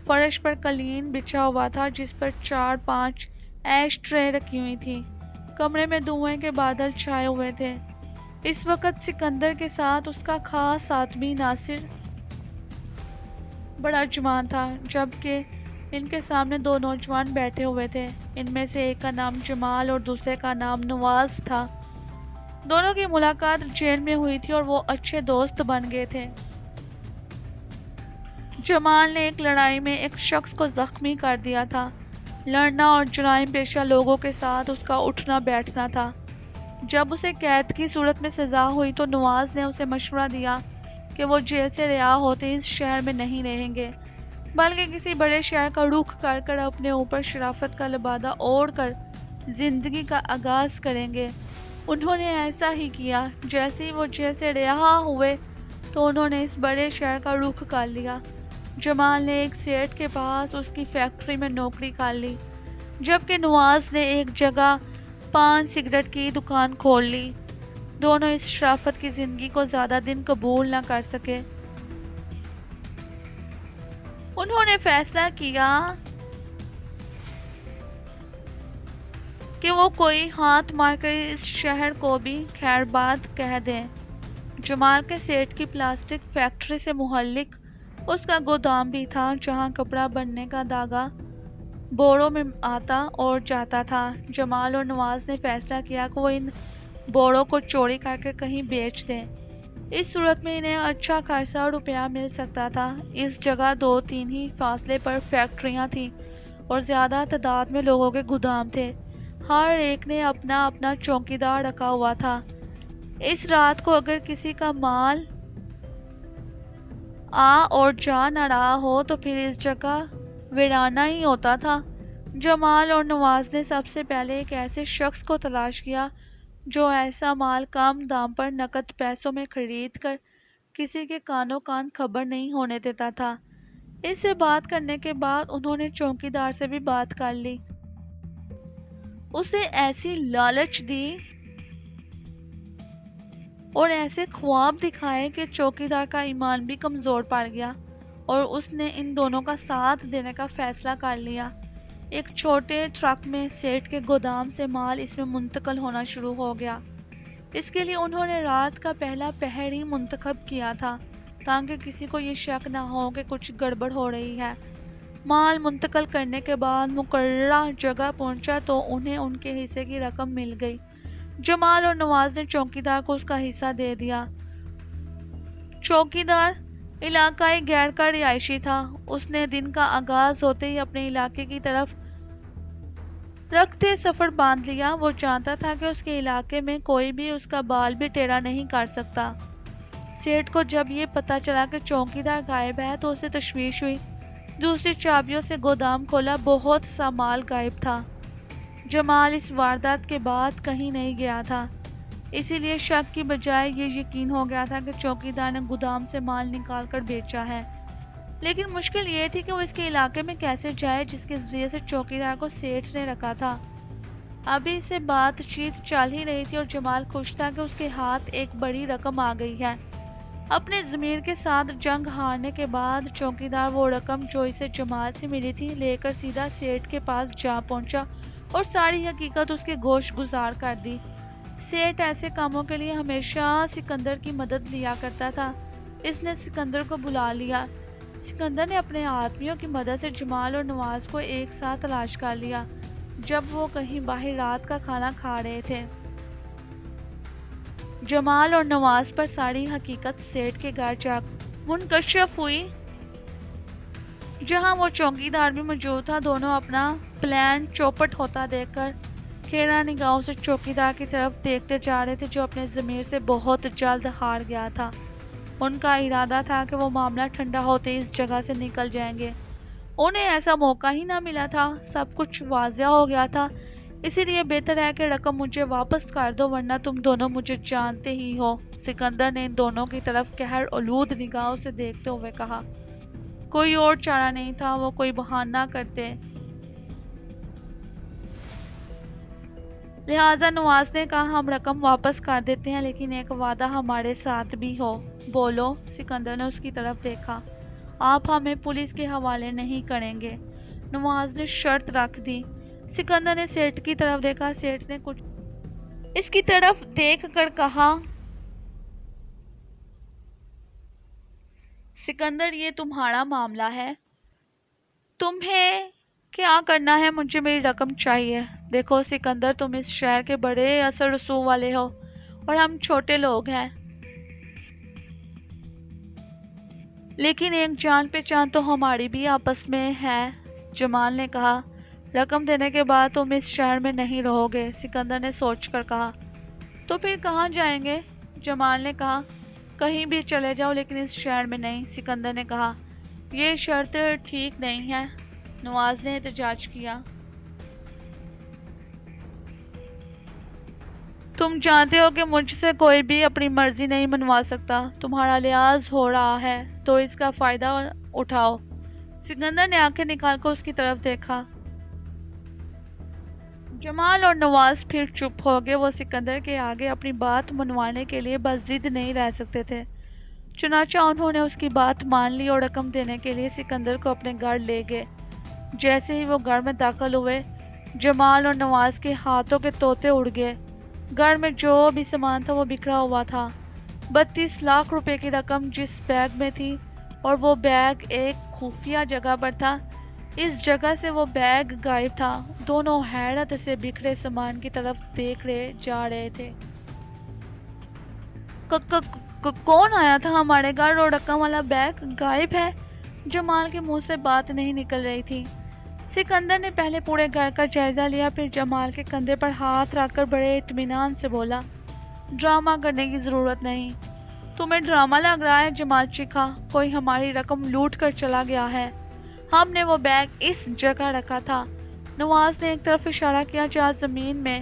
فرش پر قالین بچھا ہوا تھا جس پر 4-5 ایش ٹرے رکھی ہوئی تھی۔ کمرے میں دھوئیں کے بادل چھائے ہوئے تھے۔ اس وقت سکندر کے ساتھ اس کا خاص آدمی ناصر بڑا جوان تھا، جبکہ ان کے سامنے 2 نوجوان بیٹھے ہوئے تھے۔ ان میں سے ایک کا نام جمال اور دوسرے کا نام نواز تھا۔ دونوں کی ملاقات جیل میں ہوئی تھی اور وہ اچھے دوست بن گئے تھے۔ جمال نے ایک لڑائی میں ایک شخص کو زخمی کر دیا تھا۔ لڑنا اور جرائم پیشہ لوگوں کے ساتھ اس کا اٹھنا بیٹھنا تھا۔ جب اسے قید کی صورت میں سزا ہوئی تو نواز نے اسے مشورہ دیا کہ وہ جیل سے رہا ہوتے اس شہر میں نہیں رہیں گے، بلکہ کسی بڑے شہر کا رخ کر کر اپنے اوپر شرافت کا لبادہ اوڑھ کر زندگی کا آغاز کریں گے۔ انہوں نے ایسا ہی کیا۔ جیسے ہی وہ جیل سے رہا ہوئے تو انہوں نے اس بڑے شہر کا رخ کر لیا۔ جمال نے ایک سیٹ کے پاس اس کی فیکٹری میں نوکری کر لی، جبکہ نواز نے ایک جگہ پان سگریٹ کی دکان کھول لی۔ دونوں اس شرافت کی زندگی کو زیادہ دن قبول نہ کر سکے۔ انہوں نے فیصلہ کیا کہ وہ کوئی ہاتھ مار کر اس شہر کو بھی خیر باد کہہ دیں۔ جمال کے سیٹ کی پلاسٹک فیکٹری سے متعلق اس کا گودام بھی تھا، جہاں کپڑا بننے کا دھاگا بوڑوں میں آتا اور جاتا تھا۔ جمال اور نواز نے فیصلہ کیا کہ وہ ان بوڑوں کو چوری کر کے کہیں بیچ دیں۔ اس صورت میں انہیں اچھا خاصا روپیہ مل سکتا تھا۔ اس جگہ 2-3 ہی فاصلے پر فیکٹریاں تھیں اور زیادہ تعداد میں لوگوں کے گودام تھے۔ ہر ایک نے اپنا اپنا چوکیدار رکھا ہوا تھا۔ اس رات کو اگر کسی کا مال آ اور جا نہ رہا ہو تو پھر اس جگہ ویرانہ ہی ہوتا تھا۔ جمال اور نواز نے سب سے پہلے ایک ایسے شخص کو تلاش کیا جو ایسا مال کم دام پر نقد پیسوں میں خرید کر کسی کے کانوں کان خبر نہیں ہونے دیتا تھا۔ اس سے بات کرنے کے بعد انہوں نے چوکیدار سے بھی بات کر لی۔ اسے ایسی لالچ دی اور ایسے خواب دکھائے کہ چوکیدار کا ایمان بھی کمزور پڑ گیا اور اس نے ان دونوں کا ساتھ دینے کا فیصلہ کر لیا۔ ایک چھوٹے ٹرک میں سیٹھ کے گودام سے مال اس میں منتقل ہونا شروع ہو گیا۔ اس کے لیے انہوں نے رات کا پہلا پہر ہی منتخب کیا تھا تاکہ کسی کو یہ شک نہ ہو کہ کچھ گڑبڑ ہو رہی ہے۔ مال منتقل کرنے کے بعد مقررہ جگہ پہنچا تو انہیں ان کے حصے کی رقم مل گئی۔ جمال اور نواز نے چوکیدار کو اس کا حصہ دے دیا۔ چوکیدار علاقائی غیر کا رہائشی تھا۔ اس نے دن کا آغاز ہوتے ہی اپنے علاقے کی طرف رکھتے سفر باندھ لیا۔ وہ جانتا تھا کہ اس کے علاقے میں کوئی بھی اس کا بال بھی ٹیڑھا نہیں کر سکتا۔ سیٹھ کو جب یہ پتا چلا کہ چوکیدار غائب ہے تو اسے تشویش ہوئی۔ دوسری چابیوں سے گودام کھولا، بہت سا مال غائب تھا۔ جمال اس واردات کے بعد کہیں نہیں گیا تھا، اسی لیے شک کی بجائے یہ یقین ہو گیا تھا کہ چوکیدار نے گودام سے مال نکال کر بیچا ہے۔ لیکن مشکل یہ تھی کہ وہ اس کے علاقے میں کیسے جائے جس کے ذریعے سے چوکیدار کو سیٹھ نے رکھا تھا۔ ابھی سے بات چیت چل ہی رہی تھی اور جمال خوش تھا کہ اس کے ہاتھ ایک بڑی رقم آ گئی ہے۔ اپنے ضمیر کے ساتھ جنگ ہارنے کے بعد چوکیدار وہ رقم جو اسے جمال سے ملی تھی لے کر سیدھا سیٹھ کے پاس جا پہنچا اور ساری حقیقت اس کے گوش گزار کر دی۔ سیٹھ ایسے کاموں کے لیے ہمیشہ سکندر کی مدد لیا کرتا تھا۔ اس نے سکندر کو بلا لیا۔ سکندر نے اپنے آدمیوں کی مدد سے جمال اور نواز کو ایک ساتھ تلاش کر لیا جب وہ کہیں باہر رات کا کھانا کھا رہے تھے۔ جمال اور نواز پر ساری حقیقت سیٹھ کے گھر جا منکشف ہوئی جہاں وہ چوکیدار بھی موجود تھا۔ دونوں اپنا پلان چوپٹ ہوتا دیکھ کر کھیرا نگاہوں سے چوکیدار کی طرف دیکھتے جا رہے تھے جو اپنے ضمیر سے بہت جلد ہار گیا تھا۔ ان کا ارادہ تھا کہ وہ معاملہ ٹھنڈا ہوتے ہی اس جگہ سے نکل جائیں گے۔ انہیں ایسا موقع ہی نہ ملا تھا، سب کچھ واضح ہو گیا تھا۔ اسی لیے بہتر ہے کہ رقم مجھے واپس کر دو ورنہ تم دونوں مجھے جانتے ہی ہو۔ سکندر نے ان دونوں کی طرف قہر آلود نگاہوں سے دیکھتے ہوئے کہا۔ کوئی اور چارہ نہیں تھا، وہ کوئی بہانہ کرتے۔ لہٰذا نواز نے کہا ہم رقم واپس کر دیتے ہیں لیکن ایک وعدہ ہمارے ساتھ بھی ہو۔ بولو؟ سکندر نے اس کی طرف دیکھا۔ آپ ہمیں پولیس کے حوالے نہیں کریں گے؟ نواز نے شرط رکھ دی۔ سکندر نے سیٹھ کی طرف دیکھا۔ سیٹھ نے کچھ اس کی طرف دیکھ کر کہا سکندر یہ تمہارا معاملہ ہے، تمہیں کیا کرنا ہے، مجھے میری رقم چاہیے۔ دیکھو سکندر، تم اس شہر کے بڑے اثر رسوخ والے ہو اور ہم چھوٹے لوگ ہیں، لیکن ایک جان پہچان تو ہماری بھی آپس میں ہے۔ جمال نے کہا رقم دینے کے بعد تم اس شہر میں نہیں رہو گے۔ سکندر نے سوچ کر کہا تو پھر کہاں جائیں گے؟ جمال نے کہا کہیں بھی چلے جاؤ لیکن اس شہر میں نہیں۔ سکندر نے کہا یہ شرط ٹھیک نہیں ہے۔ نواز نے احتجاج کیا تم جانتے ہو کہ مجھ سے کوئی بھی اپنی مرضی نہیں منوا سکتا، تمہارا لحاظ ہو رہا ہے تو اس کا فائدہ اٹھاؤ۔ سکندر نے آنکھیں نکال کر اس کی طرف دیکھا۔ جمال اور نواز پھر چپ ہو گئے۔ وہ سکندر کے آگے اپنی بات منوانے کے لیے بس ضد نہیں رہ سکتے تھے، چنانچہ انہوں نے اس کی بات مان لی اور رقم دینے کے لیے سکندر کو اپنے گھر لے گئے۔ جیسے ہی وہ گھر میں داخل ہوئے جمال اور نواز کے ہاتھوں کے طوطے اڑ گئے۔ گھر میں جو بھی سامان تھا وہ بکھرا ہوا تھا۔ 32 لاکھ روپے کی رقم جس بیگ میں تھی اور وہ بیگ ایک خفیہ جگہ پر تھا اس جگہ سے وہ بیگ غائب تھا۔ دونوں حیرت سے بکھرے سامان کی طرف دیکھ رہے جا رہے تھے۔ کون آیا تھا ہمارے گھر اور رقم والا بیگ غائب ہے؟ جمال کے منہ سے بات نہیں نکل رہی تھی۔ سکندر نے پہلے پورے گھر کا جائزہ لیا، پھر جمال کے کندھے پر ہاتھ رکھ کر بڑے اطمینان سے بولا، ڈرامہ کرنے کی ضرورت نہیں۔ تمہیں ڈرامہ لگ رہا ہے؟ جمال چیخا، کوئی ہماری رقم لوٹ کر چلا گیا ہے۔ ہم نے وہ بیگ اس جگہ رکھا تھا۔ نواز نے ایک طرف اشارہ کیا جہاں زمین میں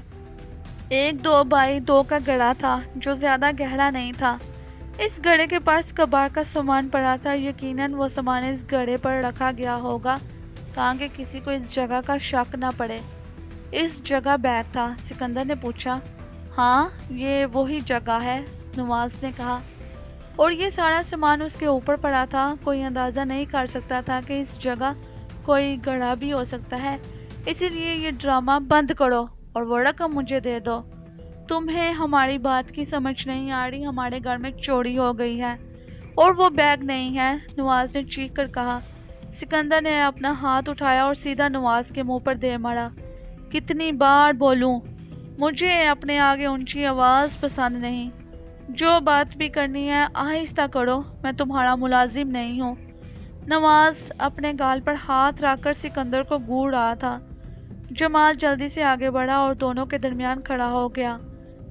ایک 2x2 کا گڑھا تھا جو زیادہ گہرا نہیں تھا۔ اس گڑھے کے پاس کباڑ کا سامان پڑا تھا۔ یقیناً وہ سامان اس گڑھے پر رکھا گیا ہوگا تاکہ کسی کو اس جگہ کا شک نہ پڑے۔ اس جگہ بیگ تھا؟ سکندر نے پوچھا۔ ہاں، یہ وہی جگہ ہے، نواز نے کہا۔ اور یہ سارا سامان اس کے اوپر پڑا تھا۔ کوئی اندازہ نہیں کر سکتا تھا کہ اس جگہ کوئی گڑھا بھی ہو سکتا ہے۔ اسی لیے یہ ڈرامہ بند کرو اور وہ رقم مجھے دے دو۔ تمہیں ہماری بات کی سمجھ نہیں آ رہی؟ ہمارے گھر میں چوری ہو گئی ہے اور وہ بیگ نہیں ہے، نواز نے چیخ کر کہا۔ سکندر نے اپنا ہاتھ اٹھایا اور سیدھا نواز کے منہ پر دے مارا۔ کتنی بار بولوں، مجھے اپنے آگے اونچی آواز پسند نہیں۔ جو بات بھی کرنی ہے آہستہ کرو، میں تمہارا ملازم نہیں ہوں۔ نواز اپنے گال پر ہاتھ رکھ کر سکندر کو گھور رہا تھا۔ جمال جلدی سے آگے بڑھا اور دونوں کے درمیان کھڑا ہو گیا۔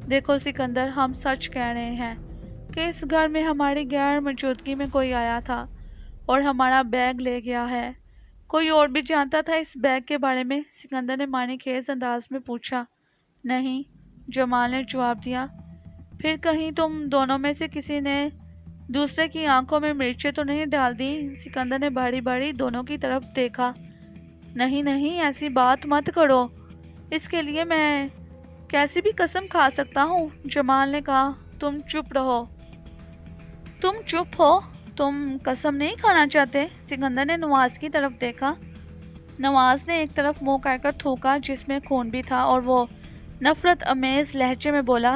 دیکھو سکندر، ہم سچ کہہ رہے ہیں کہ اس گھر میں ہماری غیر موجودگی میں کوئی آیا تھا اور ہمارا بیگ لے گیا ہے۔ کوئی اور بھی جانتا تھا اس بیگ کے بارے میں؟ سکندر نے معنی خیز انداز میں پوچھا۔ نہیں، جمال نے جواب دیا۔ پھر کہیں تم دونوں میں سے کسی نے دوسرے کی آنکھوں میں مرچیں تو نہیں ڈال دی؟ سکندر نے باری باری دونوں کی طرف دیکھا۔ نہیں نہیں، ایسی بات مت کرو، اس کے لیے میں کیسی بھی قسم کھا سکتا ہوں، جمال نے کہا۔ تم چپ رہو۔ تم چپ ہو؟ تم قسم نہیں کھانا چاہتے؟ سکندر نے نواز کی طرف دیکھا۔ نواز نے ایک طرف منہ کر کر تھوکا جس میں خون بھی تھا اور وہ نفرت امیز لہجے میں بولا،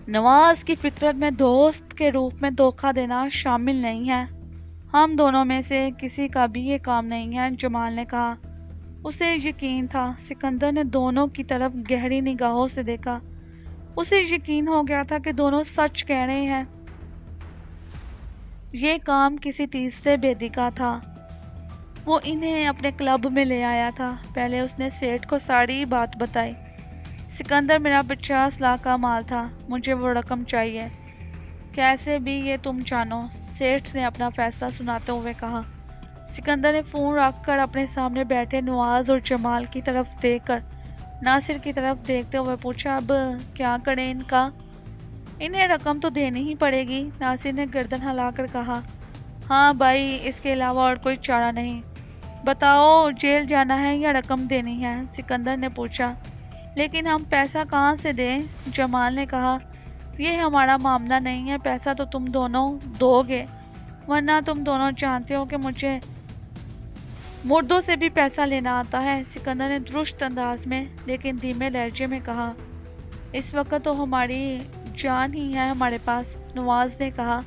نواز کی فطرت میں دوست کے روپ میں دھوکہ دینا شامل نہیں ہے۔ ہم دونوں میں سے کسی کا بھی یہ کام نہیں ہے، جمال نے کہا۔ اسے یقین تھا۔ سکندر نے دونوں کی طرف گہری نگاہوں سے دیکھا۔ اسے یقین ہو گیا تھا کہ دونوں سچ کہہ رہے ہیں۔ یہ کام کسی تیسرے بےدی کا تھا۔ وہ انہیں اپنے کلب میں لے آیا تھا۔ پہلے اس نے سیٹھ کو ساری بات بتائی۔ سکندر، میرا 50 لاکھ کا مال تھا، مجھے وہ رقم چاہیے، کیسے بھی یہ تم جانو، سیٹھ نے اپنا فیصلہ سناتے ہوئے کہا۔ سکندر نے فون رکھ کر اپنے سامنے بیٹھے نواز اور جمال کی طرف دیکھ کر ناصر کی طرف دیکھتے ہوئے پوچھا، اب کیا کریں ان کا؟ انہیں رقم تو دینی ہی پڑے گی، ناصر نے گردن ہلا کر کہا۔ ہاں بھائی، اس کے علاوہ اور کوئی چارہ نہیں۔ بتاؤ، جیل جانا ہے یا رقم دینی ہے؟ سکندر نے پوچھا۔ لیکن ہم پیسہ کہاں سے دیں؟ جمال نے کہا۔ یہ ہمارا معاملہ نہیں ہے، پیسہ تو تم دونوں دو گے، ورنہ تم دونوں جانتے ہو کہ مجھے مردوں سے بھی پیسہ لینا آتا ہے، سکندر نے درست انداز میں لیکن دھیمے لہجے میں کہا۔ اس وقت تو ہماری جان ہی ہے ہمارے پاس، نواز نے کہا۔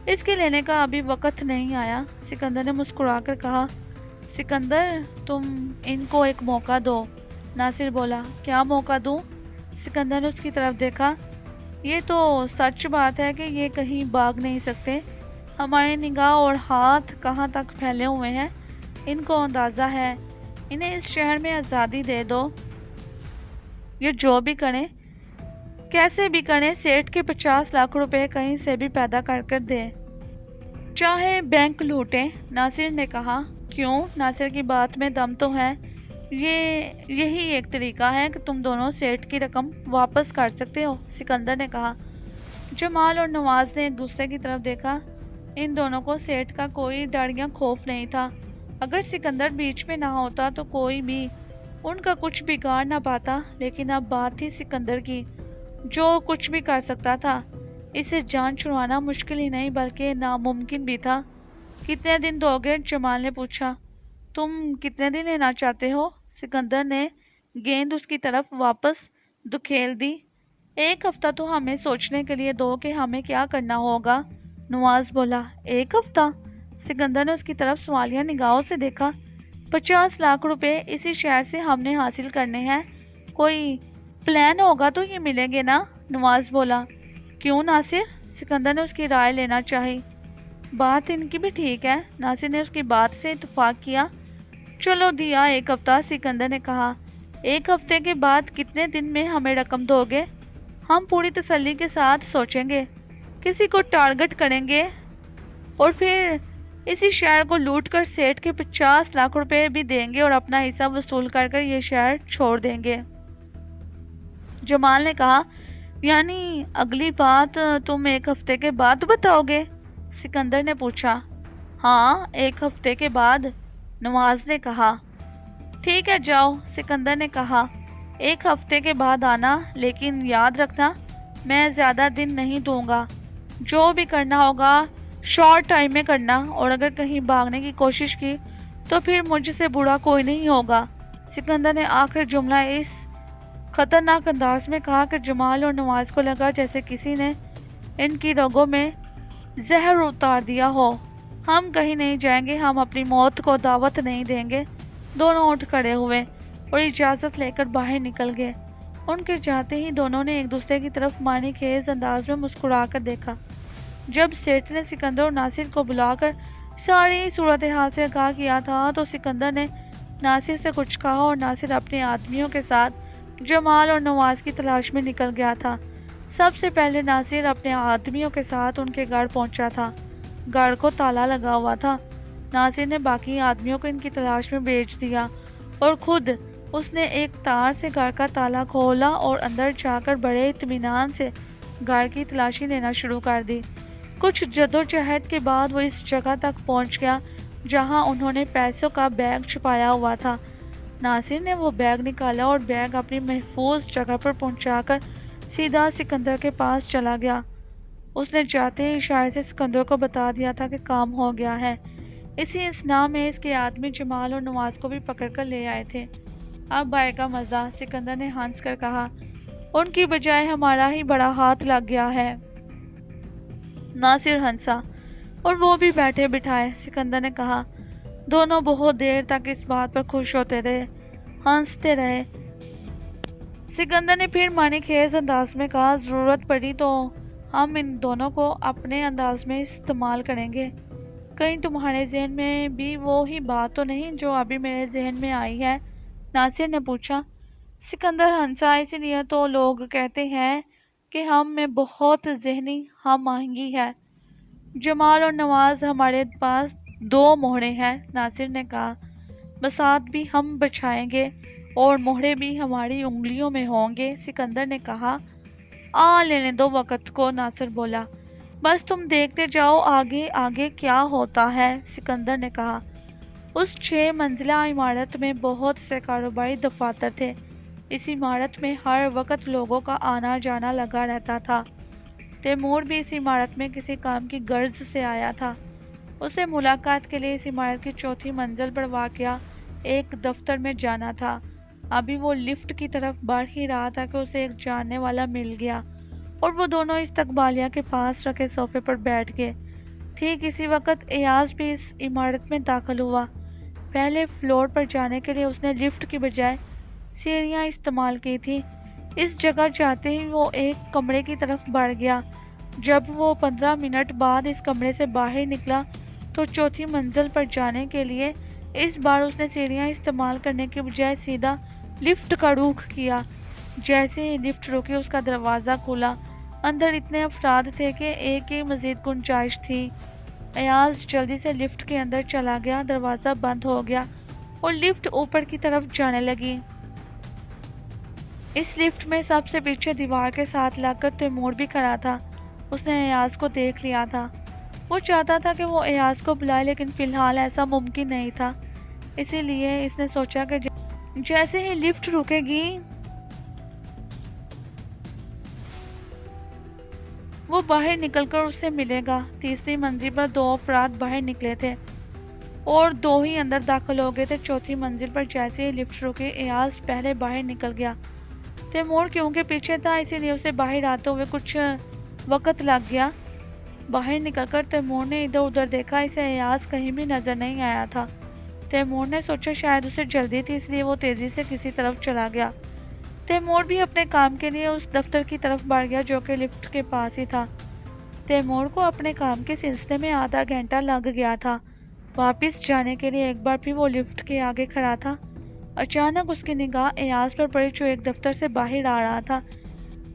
اس کے لینے کا ابھی وقت نہیں آیا، سکندر نے مسکرا کر کہا۔ سکندر، تم ان کو ایک موقع دو، ناصر بولا۔ کیا موقع دوں؟ سکندر نے اس کی طرف دیکھا۔ یہ تو سچ بات ہے کہ یہ کہیں بھاگ نہیں سکتے، ہماری نگاہ اور ہاتھ کہاں تک پھیلے ہوئے ہیں ان کو اندازہ ہے، انہیں اس شہر میں آزادی دے دو، یہ جو بھی کریں، کیسے بھی کریں، سیٹھ کے 50 لاکھ روپے کہیں سے بھی پیدا کر کر دیں، چاہے بینک لوٹیں، ناصر نے کہا۔ کیوں؟ ناصر کی بات میں دم تو ہے، یہی ایک طریقہ ہے کہ تم دونوں سیٹھ کی رقم واپس کر سکتے ہو، سکندر نے کہا۔ جمال اور نواز نے ایک دوسرے کی طرف دیکھا۔ ان دونوں کو سیٹھ کا کوئی ڈر یا خوف نہیں تھا۔ اگر سکندر بیچ میں نہ ہوتا تو کوئی بھی ان کا کچھ بگاڑ نہ پاتا، لیکن اب بات تھی سکندر کی، جو کچھ بھی کر سکتا تھا۔ اسے جان چھڑوانا مشکل ہی نہیں بلکہ ناممکن بھی تھا۔ کتنے دن دو گے؟ جمال نے پوچھا۔ تم کتنے دن لینا چاہتے ہو؟ سکندر نے گیند اس کی طرف واپس دھکیل دی۔ 1 ہفتہ تو ہمیں سوچنے کے لیے دو کہ ہمیں کیا کرنا ہوگا، نواز بولا۔ 1 ہفتہ؟ سکندر نے اس کی طرف سوالیہ نگاہوں سے دیکھا۔ 50 لاکھ روپے اسی شہر سے ہم نے حاصل کرنے ہیں، کوئی پلان ہوگا تو یہ ملیں گے نا؟ نواز بولا۔ کیوں ناصر؟ سکندر نے اس کی رائے لینا چاہی۔ بات ان کی بھی ٹھیک ہے۔ ناصر نے اس کی بات سے اتفاق کیا۔ چلو دیا 1 ہفتہ، سکندر نے کہا۔ 1 ہفتے کے بعد کتنے دن میں ہمیں رقم دو گے؟ ہم پوری تسلی کے ساتھ سوچیں گے، کسی کو ٹارگٹ کریں گے اور پھر اسی شہر کو لوٹ کر سیٹ کے 50 لاکھ روپے بھی دیں گے اور اپنا حصہ وصول کر کر یہ شہر چھوڑ دیں گے۔ جمال نے کہا، یعنی اگلی بات تم 1 ہفتے کے بعد بتاؤ گے؟ سکندر نے پوچھا۔ ہاں 1 ہفتے کے بعد، نواز نے کہا۔ ٹھیک ہے جاؤ، سکندر نے کہا۔ 1 ہفتے کے بعد آنا، لیکن یاد رکھنا میں زیادہ دن نہیں دوں گا، جو بھی کرنا ہوگا شارٹ ٹائم میں کرنا، اور اگر کہیں بھاگنے کی کوشش کی تو پھر مجھ سے برا کوئی نہیں ہوگا۔ سکندر نے آخر جملہ اس خطرناک انداز میں کہا کہ جمال اور نواز کو لگا جیسے کسی نے ان کی رگوں میں زہر اتار دیا ہو۔ ہم کہیں نہیں جائیں گے، ہم اپنی موت کو دعوت نہیں دیں گے۔ دونوں اٹھ کھڑے ہوئے اور اجازت لے کر باہر نکل گئے۔ ان کے جاتے ہی دونوں نے ایک دوسرے کی طرف معنی خیز انداز میں مسکرا کر دیکھا۔ جب سیٹھ نے سکندر اور ناصر کو بلا کر ساری صورتحال سے آگاہ کیا تھا تو سکندر نے ناصر سے کچھ کہا اور ناصر اپنے آدمیوں کے ساتھ جمال اور نواز کی تلاش میں نکل گیا تھا۔ سب سے پہلے ناصر اپنے آدمیوں کے ساتھ ان کے گھر پہنچا تھا۔ گھر کو تالا لگا ہوا تھا۔ ناصر نے باقی آدمیوں کو ان کی تلاش میں بھیج دیا اور خود اس نے ایک تار سے گھر کا تالا کھولا اور اندر جا کر بڑے اطمینان سے گھر کی تلاشی لینا شروع کر دی۔ کچھ جدوجہد کے بعد وہ اس جگہ تک پہنچ گیا جہاں انہوں نے پیسوں کا بیگ چھپایا ہوا تھا۔ ناصر نے وہ بیگ نکالا اور بیگ اپنی محفوظ جگہ پر پہنچا کر سیدھا سکندر کے پاس چلا گیا۔ اس نے جاتے ہی اشارے سے سکندر کو بتا دیا تھا کہ کام ہو گیا ہے۔ اسی اثناء میں اس کے آدمی جمال اور نواز کو بھی پکڑ کر لے آئے تھے۔ اب آئے گا مزہ، سکندر نے ہنس کر کہا۔ ان کی بجائے ہمارا ہی بڑا ہاتھ لگ گیا ہے۔ ناصر ہنسا۔ اور وہ بھی بیٹھے بٹھائے، سکندر نے کہا۔ دونوں بہت دیر تک اس بات پر خوش ہوتے رہے، ہنستے رہے۔ سکندر نے پھر معنی خیز انداز میں کہا، ضرورت پڑی تو ہم ان دونوں کو اپنے انداز میں استعمال کریں گے۔ کہیں تمہارے ذہن میں بھی وہی بات تو نہیں جو ابھی میرے ذہن میں آئی ہے؟ ناصر نے پوچھا۔ سکندر ہنسا۔ اسی لیے تو لوگ کہتے ہیں کہ ہم میں بہت ذہنی ہم آہنگی ہے۔ جمال اور نواز ہمارے پاس 2 مہرے ہیں، ناصر نے کہا۔ بساط بھی ہم بچھائیں گے اور مہرے بھی ہماری انگلیوں میں ہوں گے، سکندر نے کہا۔ لینے دو وقت کو، ناصر بولا۔ بس تم دیکھتے جاؤ آگے آگے کیا ہوتا ہے، سکندر نے کہا۔ اس 6 منزلہ عمارت میں بہت سے کاروباری دفاتر تھے۔ اس عمارت میں ہر وقت لوگوں کا آنا جانا لگا رہتا تھا۔ تیمور بھی اس عمارت میں کسی کام کی غرض سے آیا تھا۔ اسے ملاقات کے لیے اس عمارت کی 4تھی منزل پر واقع ایک دفتر میں جانا تھا۔ ابھی وہ لفٹ کی طرف بڑھ ہی رہا تھا کہ اسے ایک جاننے والا مل گیا اور وہ دونوں استقبالیہ کے پاس رکھے صوفے پر بیٹھ گئے۔ ٹھیک اسی وقت ایاز بھی اس عمارت میں داخل ہوا۔ پہلے فلور پر جانے کے لیے اس نے لفٹ کی بجائے سیڑھیاں استعمال کی تھی۔ اس جگہ جاتے ہی وہ ایک کمرے کی طرف بڑھ گیا۔ جب وہ 15 منٹ بعد اس کمرے سے باہر نکلا تو 4تھی منزل پر جانے کے لیے اس بار اس نے سیڑھیاں استعمال کرنے کے بجائے سیدھا لفٹ کا رخ کیا۔ جیسے ہی لفٹ رکی اس کا دروازہ کھلا۔ اندر اتنے افراد تھے کہ ایک کی مزید گنجائش تھی۔ ایاز جلدی سے لفٹ کے اندر چلا گیا، دروازہ بند ہو گیا اور لفٹ اوپر کی طرف جانے لگی۔ اس لفٹ میں سب سے پیچھے دیوار کے ساتھ لگ کر تیمور بھی کھڑا تھا۔ اس نے ایاز کو دیکھ لیا تھا۔ وہ چاہتا تھا کہ وہ ایاز کو بلائے لیکن فی الحال ایسا ممکن نہیں تھا۔ اسی لیے اس نے سوچا کہ جیسے ہی لفٹ رکے گی وہ باہر نکل کر اس سے ملے گا۔ 3ری منزل پر 2 افراد باہر نکلے تھے اور 2 ہی اندر داخل ہو گئے تھے۔ 4تھی منزل پر جیسے ہی لفٹ رکی ایاز پہلے باہر نکل گیا۔ تیمور کیونکہ پیچھے تھا اسی لیے اسے باہر آتے ہوئے کچھ وقت لگ گیا۔ باہر نکل کر تیمور نے ادھر ادھر دیکھا، اسے ایاز کہیں بھی نظر نہیں آیا تھا۔ تیمور نے سوچا شاید اسے جلدی تھی، اس لیے وہ تیزی سے کسی طرف چلا گیا۔ تیمور بھی اپنے کام کے لیے اس دفتر کی طرف بڑھ گیا جو کہ لفٹ کے پاس ہی تھا۔ تیمور کو اپنے کام کے سلسلے میں آدھا گھنٹہ لگ گیا تھا۔ واپس جانے کے لیے ایک بار پھر وہ لفٹ کے آگے کھڑا تھا۔ اچانک اس کی نگاہ ایاز پر پڑی جو ایک دفتر سے باہر آ رہا تھا۔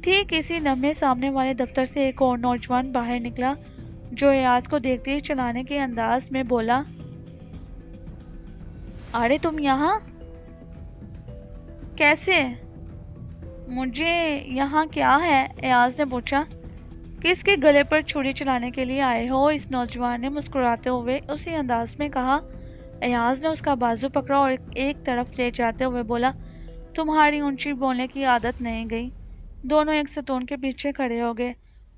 ٹھیک اسی لمحے سامنے والے دفتر سے ایک اور نوجوان باہر نکلا جو ایاز کو دیکھتے ہی چلانے کے انداز میں بولا، ارے تم یہاں کیسے؟ مجھے یہاں کیا ہے؟ ایاز نے پوچھا۔ کس کے گلے پر چھری چلانے کے لیے آئے ہو؟ اس نوجوان نے مسکراتے ہوئے اسی انداز میں کہا۔ ایاز نے اس کا بازو پکڑا اور ایک طرف لے جاتے ہوئے بولا، تمہاری اونچی بولنے کی عادت نہیں گئی۔ دونوں ایک ستون کے پیچھے کھڑے ہو گئے۔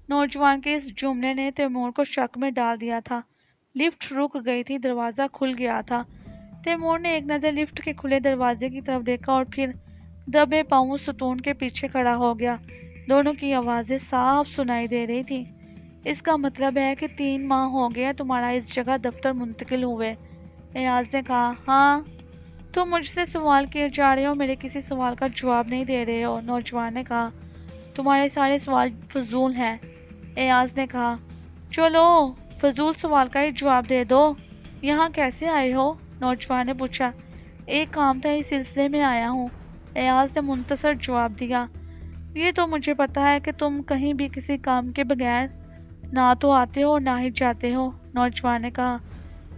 نوجوان کے اس جملے نے تیمور کو شک میں ڈال دیا تھا۔ لفٹ رک گئی تھی، دروازہ کھل گیا تھا۔ تیمور نے ایک نظر لفٹ کے کھلے دروازے کی طرف دیکھا اور پھر دبے پاؤں ستون کے پیچھے کھڑا ہو گیا۔ دونوں کی آوازیں صاف سنائی دے رہی تھی۔ اس کا مطلب ہے کہ 3 ماہ ہو گیا تمہارا اس جگہ دفتر منتقل ہوئے، ایاز نے کہا۔ ہاں، تم مجھ سے سوال کیے جا رہے ہو، میرے کسی سوال کا جواب نہیں دے رہے ہو، نوجوان نے کہا۔ تمہارے سارے سوال فضول ہیں، ایاز نے کہا۔ چلو فضول سوال کا ہی جواب دے دو، یہاں کیسے آئے ہو؟ نوجوان نے پوچھا۔ ایک کام تھا، اس سلسلے میں آیا ہوں، ایاز نے منتصر جواب دیا۔ یہ تو مجھے پتا ہے کہ تم کہیں بھی کسی کام کے بغیر نہ تو آتے ہو اور نہ ہی جاتے ہو، نوجوان نے کہا۔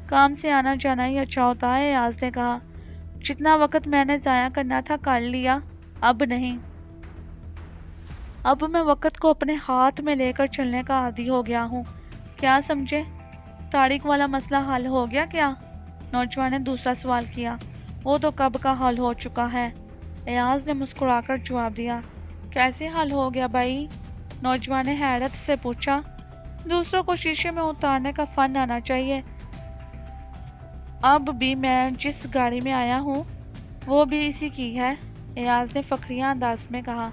کام سے آنا جانا ہی اچھا ہوتا ہے، ایاز نے کہا۔ جتنا وقت میں نے ضائع کرنا تھا کر لیا، اب نہیں۔ اب میں وقت کو اپنے ہاتھ میں لے کر چلنے کا عادی ہو گیا ہوں، کیا سمجھے؟ طارق والا مسئلہ حل ہو گیا کیا؟ نوجوان نے دوسرا سوال کیا۔ وہ تو کب کا حل ہو چکا ہے، ایاز نے مسکرا کر جواب دیا۔ کیسے حل ہو گیا بھائی؟ نوجوان نے حیرت سے پوچھا۔ دوسروں کو شیشے میں اتارنے کا فن آنا چاہیے۔ اب بھی میں جس گاڑی میں آیا ہوں وہ بھی اسی کی ہے، ایاز نے فخریہ انداز میں کہا۔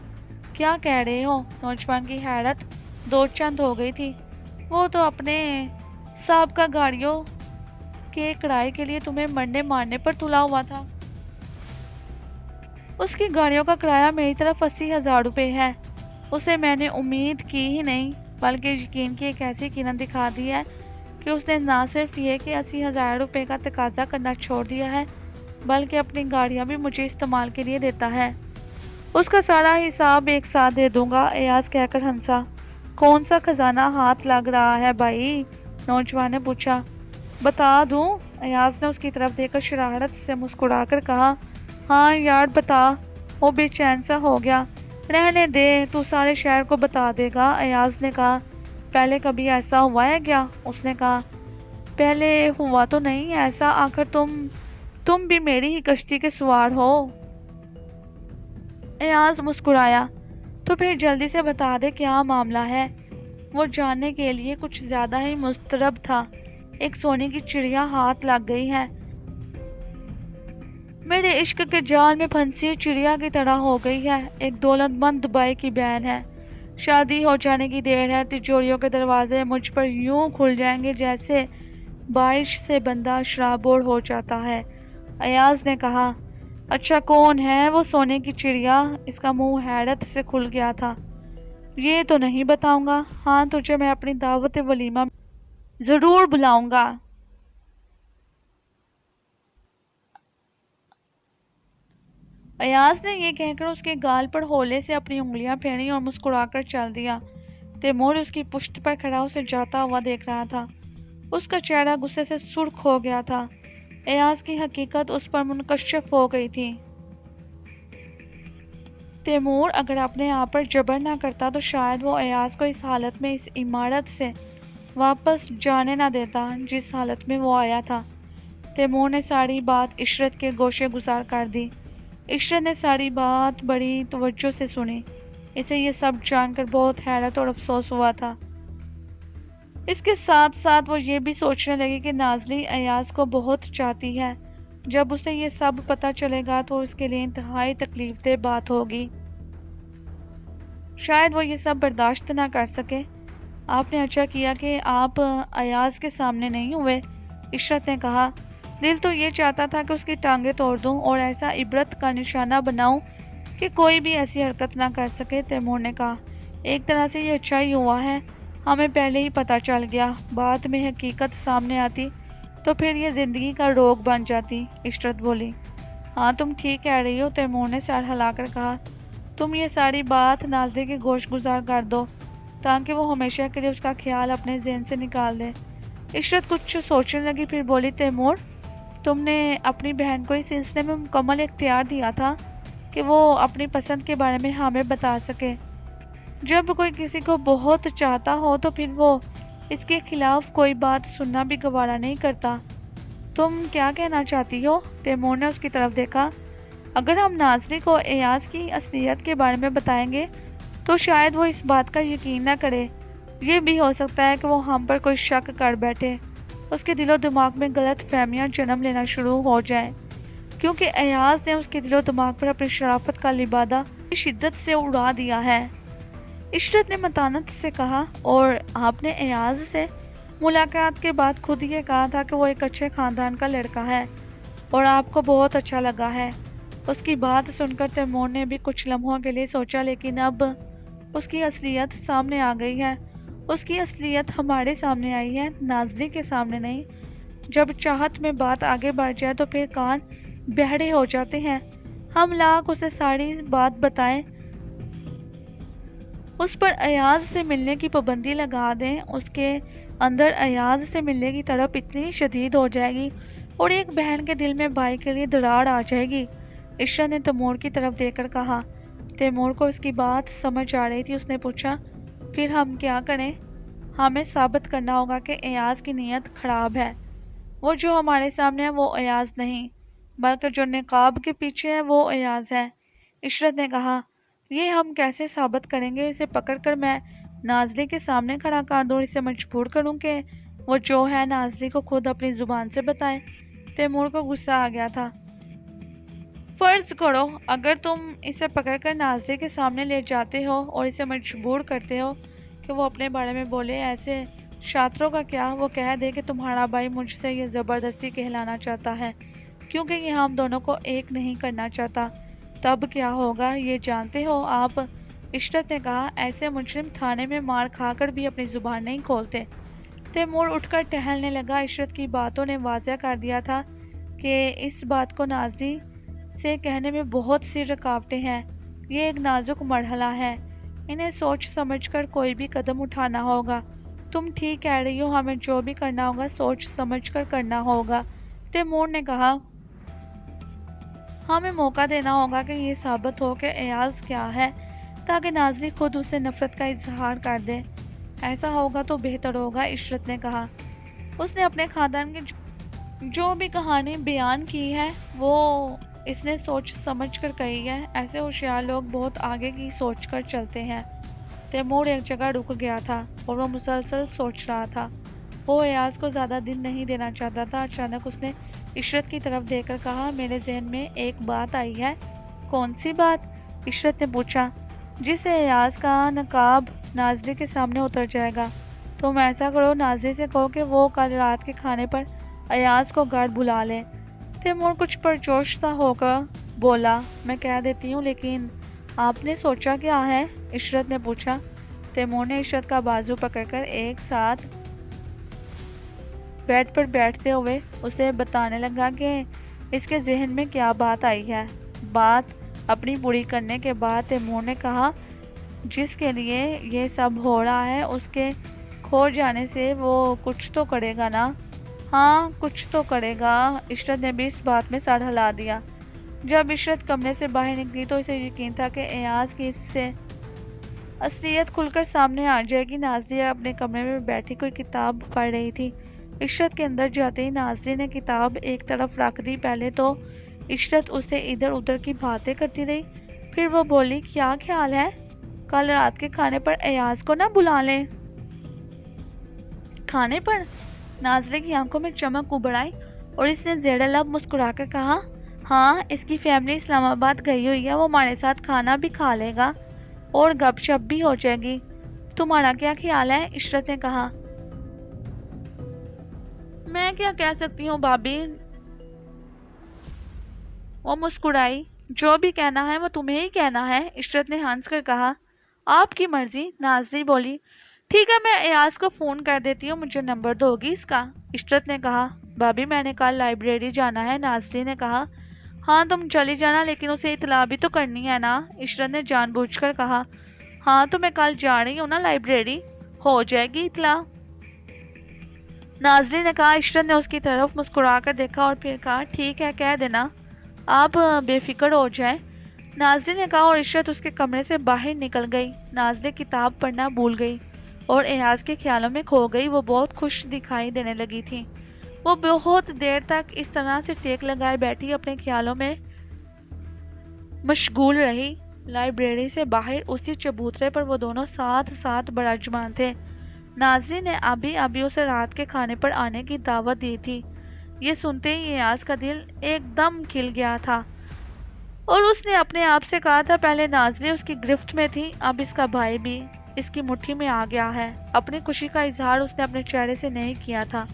کیا کہہ رہے ہو؟ نوجوان کی حیرت 2 چند ہو گئی تھی۔ وہ تو اپنے سابقہ گاڑیوں کے کرائے کے لیے تمہیں مرنے مارنے پر تلا ہوا تھا۔ اس کی گاڑیوں کا کرایہ میری طرف 80,000 روپے ہے۔ اسے میں نے امید کی ہی نہیں بلکہ یقین کی ایک ایسی کرن دکھا دی ہے کہ اس نے نہ صرف یہ کہ 80,000 روپے کا تقاضا کرنا چھوڑ دیا ہے بلکہ اپنی گاڑیاں بھی مجھے استعمال کے لیے دیتا ہے۔ اس کا سارا حساب ایک ساتھ دے دوں گا، ایاز کہہ کر ہنسا۔ کون سا خزانہ ہاتھ لگ رہا ہے بھائی؟ نوجوان نے پوچھا۔ بتا دوں؟ ایاز نے اس کی طرف دیکھ کر شرارت سے مسکرا کر کہا۔ ہاں یار بتا، وہ بے چین سا ہو گیا۔ رہنے دے، تو سارے شہر کو بتا دے گا، ایاز نے کہا۔ پہلے کبھی ایسا ہوا ہے کیا؟ اس نے کہا۔ پہلے ہوا تو نہیں ایسا، آخر تم بھی میری ہی کشتی کے سوار ہو۔ ایاز مسکرایا۔ تو پھر جلدی سے بتا دے کیا معاملہ ہے؟ وہ جاننے کے لیے کچھ زیادہ ہی مضطرب تھا۔ ایک سونے کی چڑیا ہاتھ لگ گئی ہے، میرے عشق کے جال میں پھنسی چڑیا کی طرح ہو گئی ہے۔ ایک دولت مند دبئی کی بہن ہے، شادی ہو جانے کی دیر ہے، تجوریوں کے دروازے مجھ پر یوں کھل جائیں گے جیسے بارش سے بندہ شرابور ہو جاتا ہے، ایاز نے کہا۔ اچھا کون ہے وہ سونے کی چڑیا؟ اس کا منہ حیرت سے کھل گیا تھا۔ یہ تو نہیں بتاؤں گا، ہاں تجھے میں اپنی دعوت ولیمہ ضرور بلاؤں گا۔ ایاز نے یہ کہہ کر اس کے گال پر ہولے سے اپنی انگلیاں پھیری اور مسکرا کر چل دیا۔ تیمور اس کی پشت پر کھڑا اسے جاتا ہوا دیکھ رہا تھا۔ اس کا چہرہ غصے سے سرخ ہو گیا تھا۔ ایاز کی حقیقت اس پر منکشف ہو گئی تھی۔ تیمور اگر اپنے آپ پر جبر نہ کرتا تو شاید وہ ایاز کو اس حالت میں اس عمارت سے واپس جانے نہ دیتا جس حالت میں وہ آیا تھا۔ تیمور نے ساری بات عشرت کے گوشے گزار کر دی۔ عشرت نے ساری بات بڑی توجہ سے سنی۔ اسے یہ سب جان کر بہت حیرت اور افسوس ہوا تھا۔ اس کے ساتھ ساتھ وہ یہ بھی سوچنے لگی کہ نازلی ایاز کو بہت چاہتی ہے۔ جب اسے یہ سب پتہ چلے گا تو اس کے لیے انتہائی تکلیف دہ بات ہوگی۔ شاید وہ یہ سب برداشت نہ کر سکے۔ آپ نے اچھا کیا کہ آپ ایاز کے سامنے نہیں ہوئے، عشرت نے کہا۔ دل تو یہ چاہتا تھا کہ اس کی ٹانگیں توڑ دوں اور ایسا عبرت کا نشانہ بناؤں کہ کوئی بھی ایسی حرکت نہ کر سکے، تیمور نے کہا۔ ایک طرح سے یہ اچھا ہی ہوا ہے، ہمیں پہلے ہی پتہ چل گیا، بعد میں حقیقت سامنے آتی تو پھر یہ زندگی کا روگ بن جاتی، عشرت بولی۔ ہاں تم ٹھیک کہہ رہی ہو، تیمور نے سر ہلا کر کہا۔ تم یہ ساری بات نازلی کی گوش گزار کر دو تاکہ وہ ہمیشہ کے لیے اس کا خیال اپنے ذہن سے نکال دے۔ عشرت کچھ سوچنے لگی، پھر بولی، تیمور تم نے اپنی بہن کو اس سلسلے میں مکمل اختیار دیا تھا کہ وہ اپنی پسند کے بارے میں ہمیں بتا سکے۔ جب کوئی کسی کو بہت چاہتا ہو تو پھر وہ اس کے خلاف کوئی بات سننا بھی گوارا نہیں کرتا۔ تم کیا کہنا چاہتی ہو؟ تیمور نے اس کی طرف دیکھا۔ اگر ہم نازلی کو ایاز کی اصلیت کے بارے میں بتائیں گے تو شاید وہ اس بات کا یقین نہ کرے۔ یہ بھی ہو سکتا ہے کہ وہ ہم پر کوئی شک کر بیٹھے، اس کے دل و دماغ میں غلط فہمیاں جنم لینا شروع ہو جائیں، کیونکہ ایاز نے اس کے دل و دماغ پر اپنی شرافت کا لبادہ شدت سے اڑا دیا ہے۔ عشرت نے متانت سے کہا، اور آپ نے ایاز سے ملاقات کے بعد خود یہ کہا تھا کہ وہ ایک اچھے خاندان کا لڑکا ہے اور آپ کو بہت اچھا لگا ہے۔ اس کی بات سن کر تیمور نے بھی کچھ لمحوں کے لیے سوچا، لیکن اب اس کی اصلیت سامنے آ گئی ہے۔ اس کی اصلیت ہمارے سامنے آئی ہے، نازلی کے سامنے نہیں۔ جب چاہت میں بات آگے بڑھ جائے تو پھر کان بہرے ہو جاتے ہیں۔ ہم لاکھ اسے ساری بات بتائیں، اس پر ایاز سے ملنے کی پابندی لگا دیں، اس کے اندر ایاز سے ملنے کی طرف اتنی شدید ہو جائے گی اور ایک بہن کے دل میں بھائی کے لیے دراڑ آ جائے گی۔ عشرت نے تیمور کی طرف دیکھ کر کہا۔ تیمور کو اس کی بات سمجھ آ رہی تھی، اس نے پوچھا، پھر ہم کیا کریں؟ ہمیں ثابت کرنا ہوگا کہ ایاز کی نیت خراب ہے۔ وہ جو ہمارے سامنے ہے وہ ایاز نہیں، بلکہ جو نقاب کے پیچھے ہے وہ ایاز ہے، عشرت نے کہا۔ یہ ہم کیسے ثابت کریں گے؟ اسے پکڑ کر میں نازلی کے سامنے کھڑا کر دوں اور اسے مجبور کروں کہ وہ جو ہے نازلی کو خود اپنی زبان سے بتائے۔ تیمور کو غصہ آ گیا تھا۔ فرض کرو اگر تم اسے پکڑ کر نازلی کے سامنے لے جاتے ہو اور اسے مجبور کرتے ہو کہ وہ اپنے بارے میں بولے، ایسے شاطروں کا کیا؟ وہ کہہ دے کہ تمہارا بھائی مجھ سے یہ زبردستی کہلانا چاہتا ہے کیونکہ یہ ہم دونوں کو ایک نہیں کرنا چاہتا، تب کیا ہوگا یہ جانتے ہو آپ؟ عشرت نے کہا۔ ایسے مجرم تھانے میں مار کھا کر بھی اپنی زبان نہیں کھولتے۔ تیمور اٹھ کر ٹہلنے لگا۔ عشرت کی باتوں نے واضح کر دیا تھا کہ اس بات کو نازلی سے کہنے میں بہت سی رکاوٹیں ہیں۔ یہ ایک نازک مرحلہ ہے، انہیں سوچ سمجھ کر کوئی بھی قدم اٹھانا ہوگا۔ تم ٹھیک کہہ رہی ہو، ہمیں جو بھی کرنا ہوگا سوچ سمجھ کر کرنا ہوگا، تیمور نے کہا۔ ہمیں موقع دینا ہوگا کہ یہ ثابت ہو کہ ایاز کیا ہے تاکہ نازلی خود اسے نفرت کا اظہار کر دے۔ ایسا ہوگا تو بہتر ہوگا، عشرت نے کہا۔ اس نے اپنے خاندان کی جو بھی کہانی بیان کی ہے وہ اس نے سوچ سمجھ کر کہی ہے۔ ایسے ہوشیار لوگ بہت آگے کی سوچ کر چلتے ہیں۔ تیمور ایک جگہ رک گیا تھا اور وہ مسلسل سوچ رہا تھا۔ وہ ایاز کو زیادہ دن نہیں دینا چاہتا تھا۔ اچانک اس نے عشرت کی طرف دیکھ کر کہا، میرے ذہن میں ایک بات آئی ہے۔ کون سی بات؟ عشرت نے پوچھا۔ جس ایاز کا نقاب نازلی کے سامنے اتر جائے گا، تم ایسا کرو، نازلی سے کہو کہ وہ کل رات کے کھانے پر ایاز کو گھر بلا لے۔ تیمور کچھ پرجوش سا ہو کر بولا، میں کہہ دیتی ہوں، لیکن آپ نے سوچا کیا ہے؟ عشرت نے پوچھا۔ تیمور نے عشرت کا بازو پکڑ کر ایک ساتھ بیڈ پر بیٹھتے ہوئے اسے بتانے لگا کہ اس کے ذہن میں کیا بات آئی ہے۔ بات اپنی پوری کرنے کے بعد تیمور نے کہا، جس کے لیے یہ سب ہو رہا ہے اس کے کھو جانے سے وہ کچھ تو کرے گا نا؟ ہاں کچھ تو کرے گا۔ عشرت نے بھی اس بات میں سر ہلا دیا۔ جب عشرت کمرے سے باہر نکلی تو اسے یقین تھا کہ ایاز کی اس سے اصلیت کھل کر سامنے آ جائے گی۔ نازلی اپنے کمرے میں بیٹھی کوئی کتاب پڑھ رہی تھی۔ عشرت کے اندر جاتے ہی نازلی نے کتاب ایک طرف رکھ دی۔ پہلے تو عشرت اسے ادھر ادھر کی باتیں کرتی رہی، پھر وہ بولی، کیا خیال ہے کل رات کے کھانے پر ایاز کو نہ بلا لیں؟ کھانے پر؟ نازلی کی آنکھوں میں چمک ابھر آئی اور اس نے زیر لب مسکرا کر کہا، ہاں اس کی فیملی اسلام آباد گئی ہوئی ہے، وہ ہمارے ساتھ کھانا بھی کھا لے گا اور گپ شپ بھی ہو جائے گی۔ تمہارا کیا خیال ہے؟ عشرت نے کہا۔ میں کیا کہہ سکتی ہوں بھابی، وہ مسکرائی۔ جو بھی کہنا ہے وہ تمہیں ہی کہنا ہے، عشرت نے ہنس کر کہا۔ آپ کی مرضی، نازلی بولی۔ ٹھیک ہے، میں ایاز کو فون کر دیتی ہوں، مجھے نمبر دو گی اس کا؟ عشرت نے کہا۔ بھابی میں نے کل لائبریری جانا ہے، نازلی نے کہا۔ ہاں تم چلی جانا، لیکن اسے اطلاع بھی تو کرنی ہے نا، عشرت نے جان بوجھ کر کہا۔ ہاں تو میں کل جا رہی ہوں نا لائبریری، ہو جائے گی اطلاع، نازلی نے کہا۔ عشرت نے اس کی طرف مسکرا کر دیکھا اور پھر کہا ٹھیک ہے کہہ دینا، آپ بے فکر ہو جائیں، نازلی نے کہا، اور عشرت اس کے کمرے سے باہر نکل گئی۔ نازلی کتاب پڑھنا بھول گئی اور ایاز کے خیالوں میں کھو گئی۔ وہ بہت خوش دکھائی دینے لگی تھی۔ وہ بہت دیر تک اس طرح سے ٹیک لگائے بیٹھی اپنے خیالوں میں مشغول رہی۔ لائبریری سے باہر اسی چبوترے پر وہ دونوں ساتھ ساتھ براجمان تھے۔ نازلی نے ابھی اسے رات کے کھانے پر آنے کی دعوت دی تھی۔ یہ سنتے ہی ایاز کا دل ایک دم کھل گیا تھا اور اس نے اپنے آپ سے کہا تھا پہلے نازلی اس کی گرفت میں تھی، اب اس کا بھائی بھی اس کی مٹھی میں آ گیا ہے۔ اپنی خوشی کا اظہار اس نے اپنے چہرے سے نہیں کیا تھا۔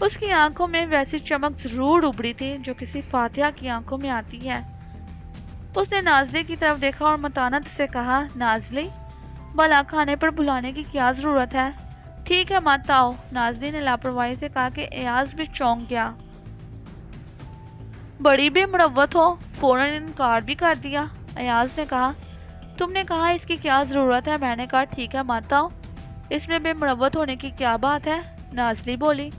اس کی آنکھوں میں ویسی چمک ضرور ابھری تھی جو کسی فاتحہ کی آنکھوں میں آتی ہے۔ اس نے نازلی کی طرف دیکھا اور متانت سے کہا، نازلی بھلا کھانے پر بلانے کی کیا ضرورت ہے؟ ٹھیک ہے مت آؤ، نازلی نے لاپرواہی سے کہا کہ ایاز بھی چونک گیا۔ بڑی بے مروت ہو، فوراً انکار بھی کر دیا، ایاز نے کہا۔ تم نے کہا اس کی کیا ضرورت ہے، میں نے کہا ٹھیک ہے مت آؤ، اس میں بے مروت ہونے کی کیا بات ہے، نازلی بولی۔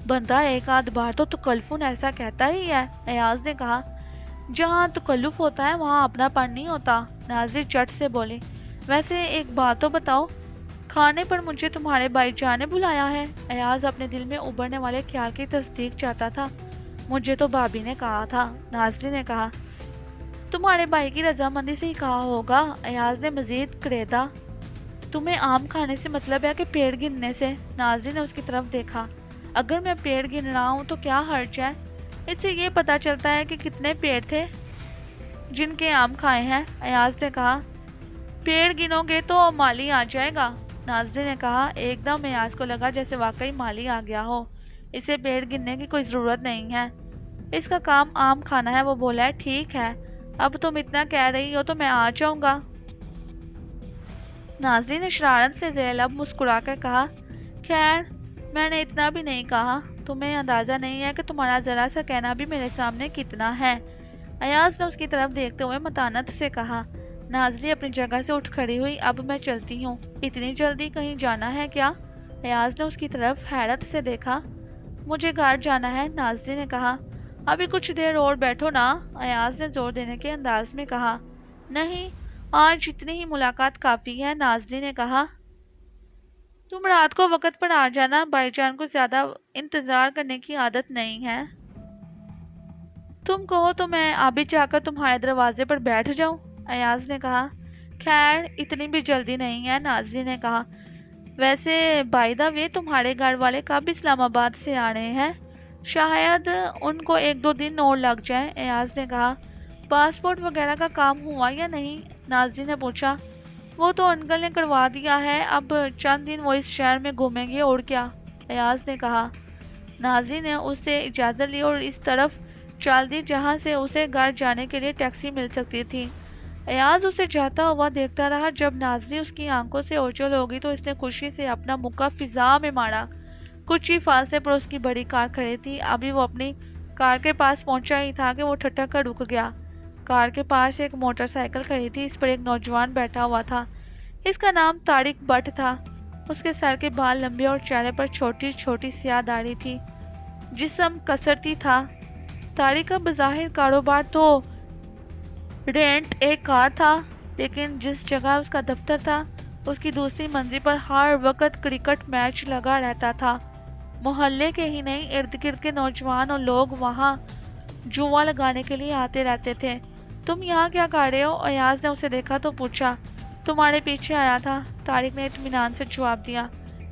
بندہ ایک آدھ بار تو تکلفن ایسا کہتا ہی ہے، ایاز نے کہا۔ جہاں تکلف ہوتا ہے وہاں اپنا پن نہیں ہوتا، نازلی چٹ سے بولی۔ ویسے ایک بات تو بتاؤ، کھانے پر مجھے تمہارے بھائی جان نے بلایا ہے؟ ایاز اپنے دل میں ابھرنے والے خیال کی تصدیق چاہتا تھا۔ مجھے تو بھابی نے کہا تھا، نازلی نے کہا۔ تمہارے بھائی کی رضامندی سے ہی کہا ہوگا، ایاز نے مزید کریدا۔ تمہیں آم کھانے سے مطلب ہے کہ پیڑ گننے سے؟ نازلی نے اس کی طرف دیکھا۔ اگر میں پیڑ گن رہا ہوں تو کیا حرج ہے؟ اس سے یہ پتا چلتا ہے کہ کتنے پیڑ تھے جن کے آم کھائے ہیں، ایاز نے کہا۔ پیڑ گنو گے تو مالی آ جائے گا، نازلی نے کہا۔ ایک دم ایاز کو لگا جیسے واقعی مالی آ گیا ہو۔ اسے پیڑ گننے کی کوئی ضرورت نہیں ہے، اس کا کام آم کھانا ہے۔ وہ بولا ہے ٹھیک ہے، اب تم اتنا کہہ رہی ہو تو میں آ جاؤں گا، نازلی نے شرارت سے زیر لب مسکرا کر کہا۔ خیر میں نے اتنا بھی نہیں کہا، تمہیں اندازہ نہیں ہے کہ تمہارا ذرا سا کہنا بھی میرے سامنے کتنا ہے، ایاز نے اس کی طرف دیکھتے ہوئے متانت سے کہا۔ نازلی اپنی جگہ سے اٹھ کھڑی ہوئی۔ اب میں چلتی ہوں، اتنی جلدی کہیں جانا ہے کیا؟ ایاز نے اس کی طرف حیرت سے دیکھا۔ مجھے گھر جانا ہے، نازلی نے کہا۔ ابھی کچھ دیر اور بیٹھو نا، ایاز نے زور دینے کے انداز میں کہا۔ نہیں، آج اتنی ہی ملاقات کافی ہے، نازلی نے کہا۔ تم رات کو وقت پر آ جانا، بھائی جان کو زیادہ انتظار کرنے کی عادت نہیں ہے۔ تم کہو تو میں ابھی جا کر تمہارے دروازے پر بیٹھ جاؤں، ایاز نے کہا۔ خیر اتنی بھی جلدی نہیں ہے، نازلی نے کہا۔ ویسے بائی دا وے تمہارے گھر والے کب اسلام آباد سے آ رہے ہیں؟ شاید ان کو ایک دو دن اور لگ جائیں، ایاز نے کہا۔ پاسپورٹ وغیرہ کا کام ہوا یا نہیں؟ نازلی نے پوچھا۔ وہ تو انکل نے کروا دیا ہے، اب چند دن وہ اس شہر میں گھومیں گے اور کیا، ایاز نے کہا۔ نازلی نے اس سے اجازت لی اور اس طرف چل دی جہاں سے اسے گھر جانے کے لیے ٹیکسی مل سکتی تھی۔ ایاز اسے جاتا ہوا دیکھتا رہا۔ جب نازلی اس کی آنکھوں سے اوجھل ہوگی تو اس نے خوشی سے اپنا مکہ فضا میں مارا۔ کچھ ہی فاصلے پر اس کی بڑی کار کھڑی تھی۔ ابھی وہ اپنی کار کے پاس پہنچا ہی تھا کہ وہ ٹھٹک کر رک گیا۔ کار کے پاس ایک موٹر سائیکل کھڑی تھی، اس پر ایک نوجوان بیٹھا ہوا تھا۔ اس کا نام طارق بٹ تھا۔ اس کے سر کے بال لمبے اور چہرے پر چھوٹی چھوٹی سیاہ داڑھی تھی، جسم کسرتی تھا۔ طارق کا بظاہر کاروبار تو رینٹ ایک کار تھا، لیکن جس جگہ اس کا دفتر تھا اس کی دوسری منزل پر ہر وقت کرکٹ میچ لگا رہتا تھا۔ محلے کے ہی نہیں، ارد گرد کے نوجوان اور لوگ وہاں جوا لگانے کے لیے آتے رہتے تھے۔ تم یہاں کیا کر رہے ہو؟ ایاز نے اسے دیکھا تو پوچھا۔ تمہارے پیچھے آیا تھا، طارق نے اطمینان سے جواب دیا۔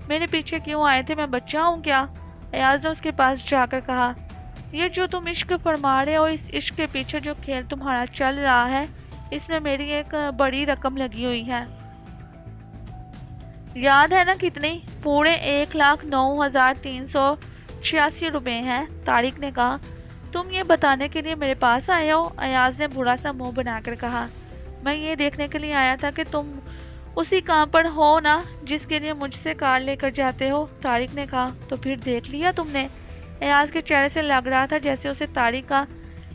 میرے پیچھے کیوں آئے تھے، میں بچہ ہوں کیا؟ ایاز نے اس کے پاس جا کر کہا۔ یہ جو تم عشق فرما رہے ہو، اس عشق کے پیچھے جو کھیل تمہارا چل رہا ہے، اس میں میری ایک بڑی رقم لگی ہوئی ہے۔ یاد ہے نا کتنی؟ پورے 1,09,386 روپے ہیں، طارق نے کہا۔ تم یہ بتانے کے لیے میرے پاس آئے ہو؟ ایاز نے برا سا منہ بنا کر کہا۔ میں یہ دیکھنے کے لیے آیا تھا کہ تم اسی کام پر ہو نا جس کے لیے مجھ سے کار لے کر جاتے ہو، طارق نے کہا۔ تو پھر دیکھ لیا تم نے؟ ایاز کے چہرے سے لگ رہا تھا جیسے اسے طارق کا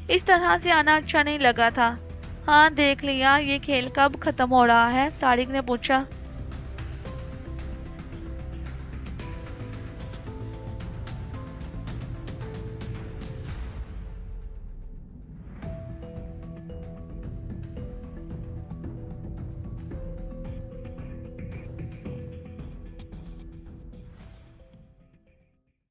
اس طرح سے آنا اچھا نہیں لگا تھا۔ ہاں دیکھ لیا، یہ کھیل کب ختم ہو رہا ہے؟ طارق نے پوچھا۔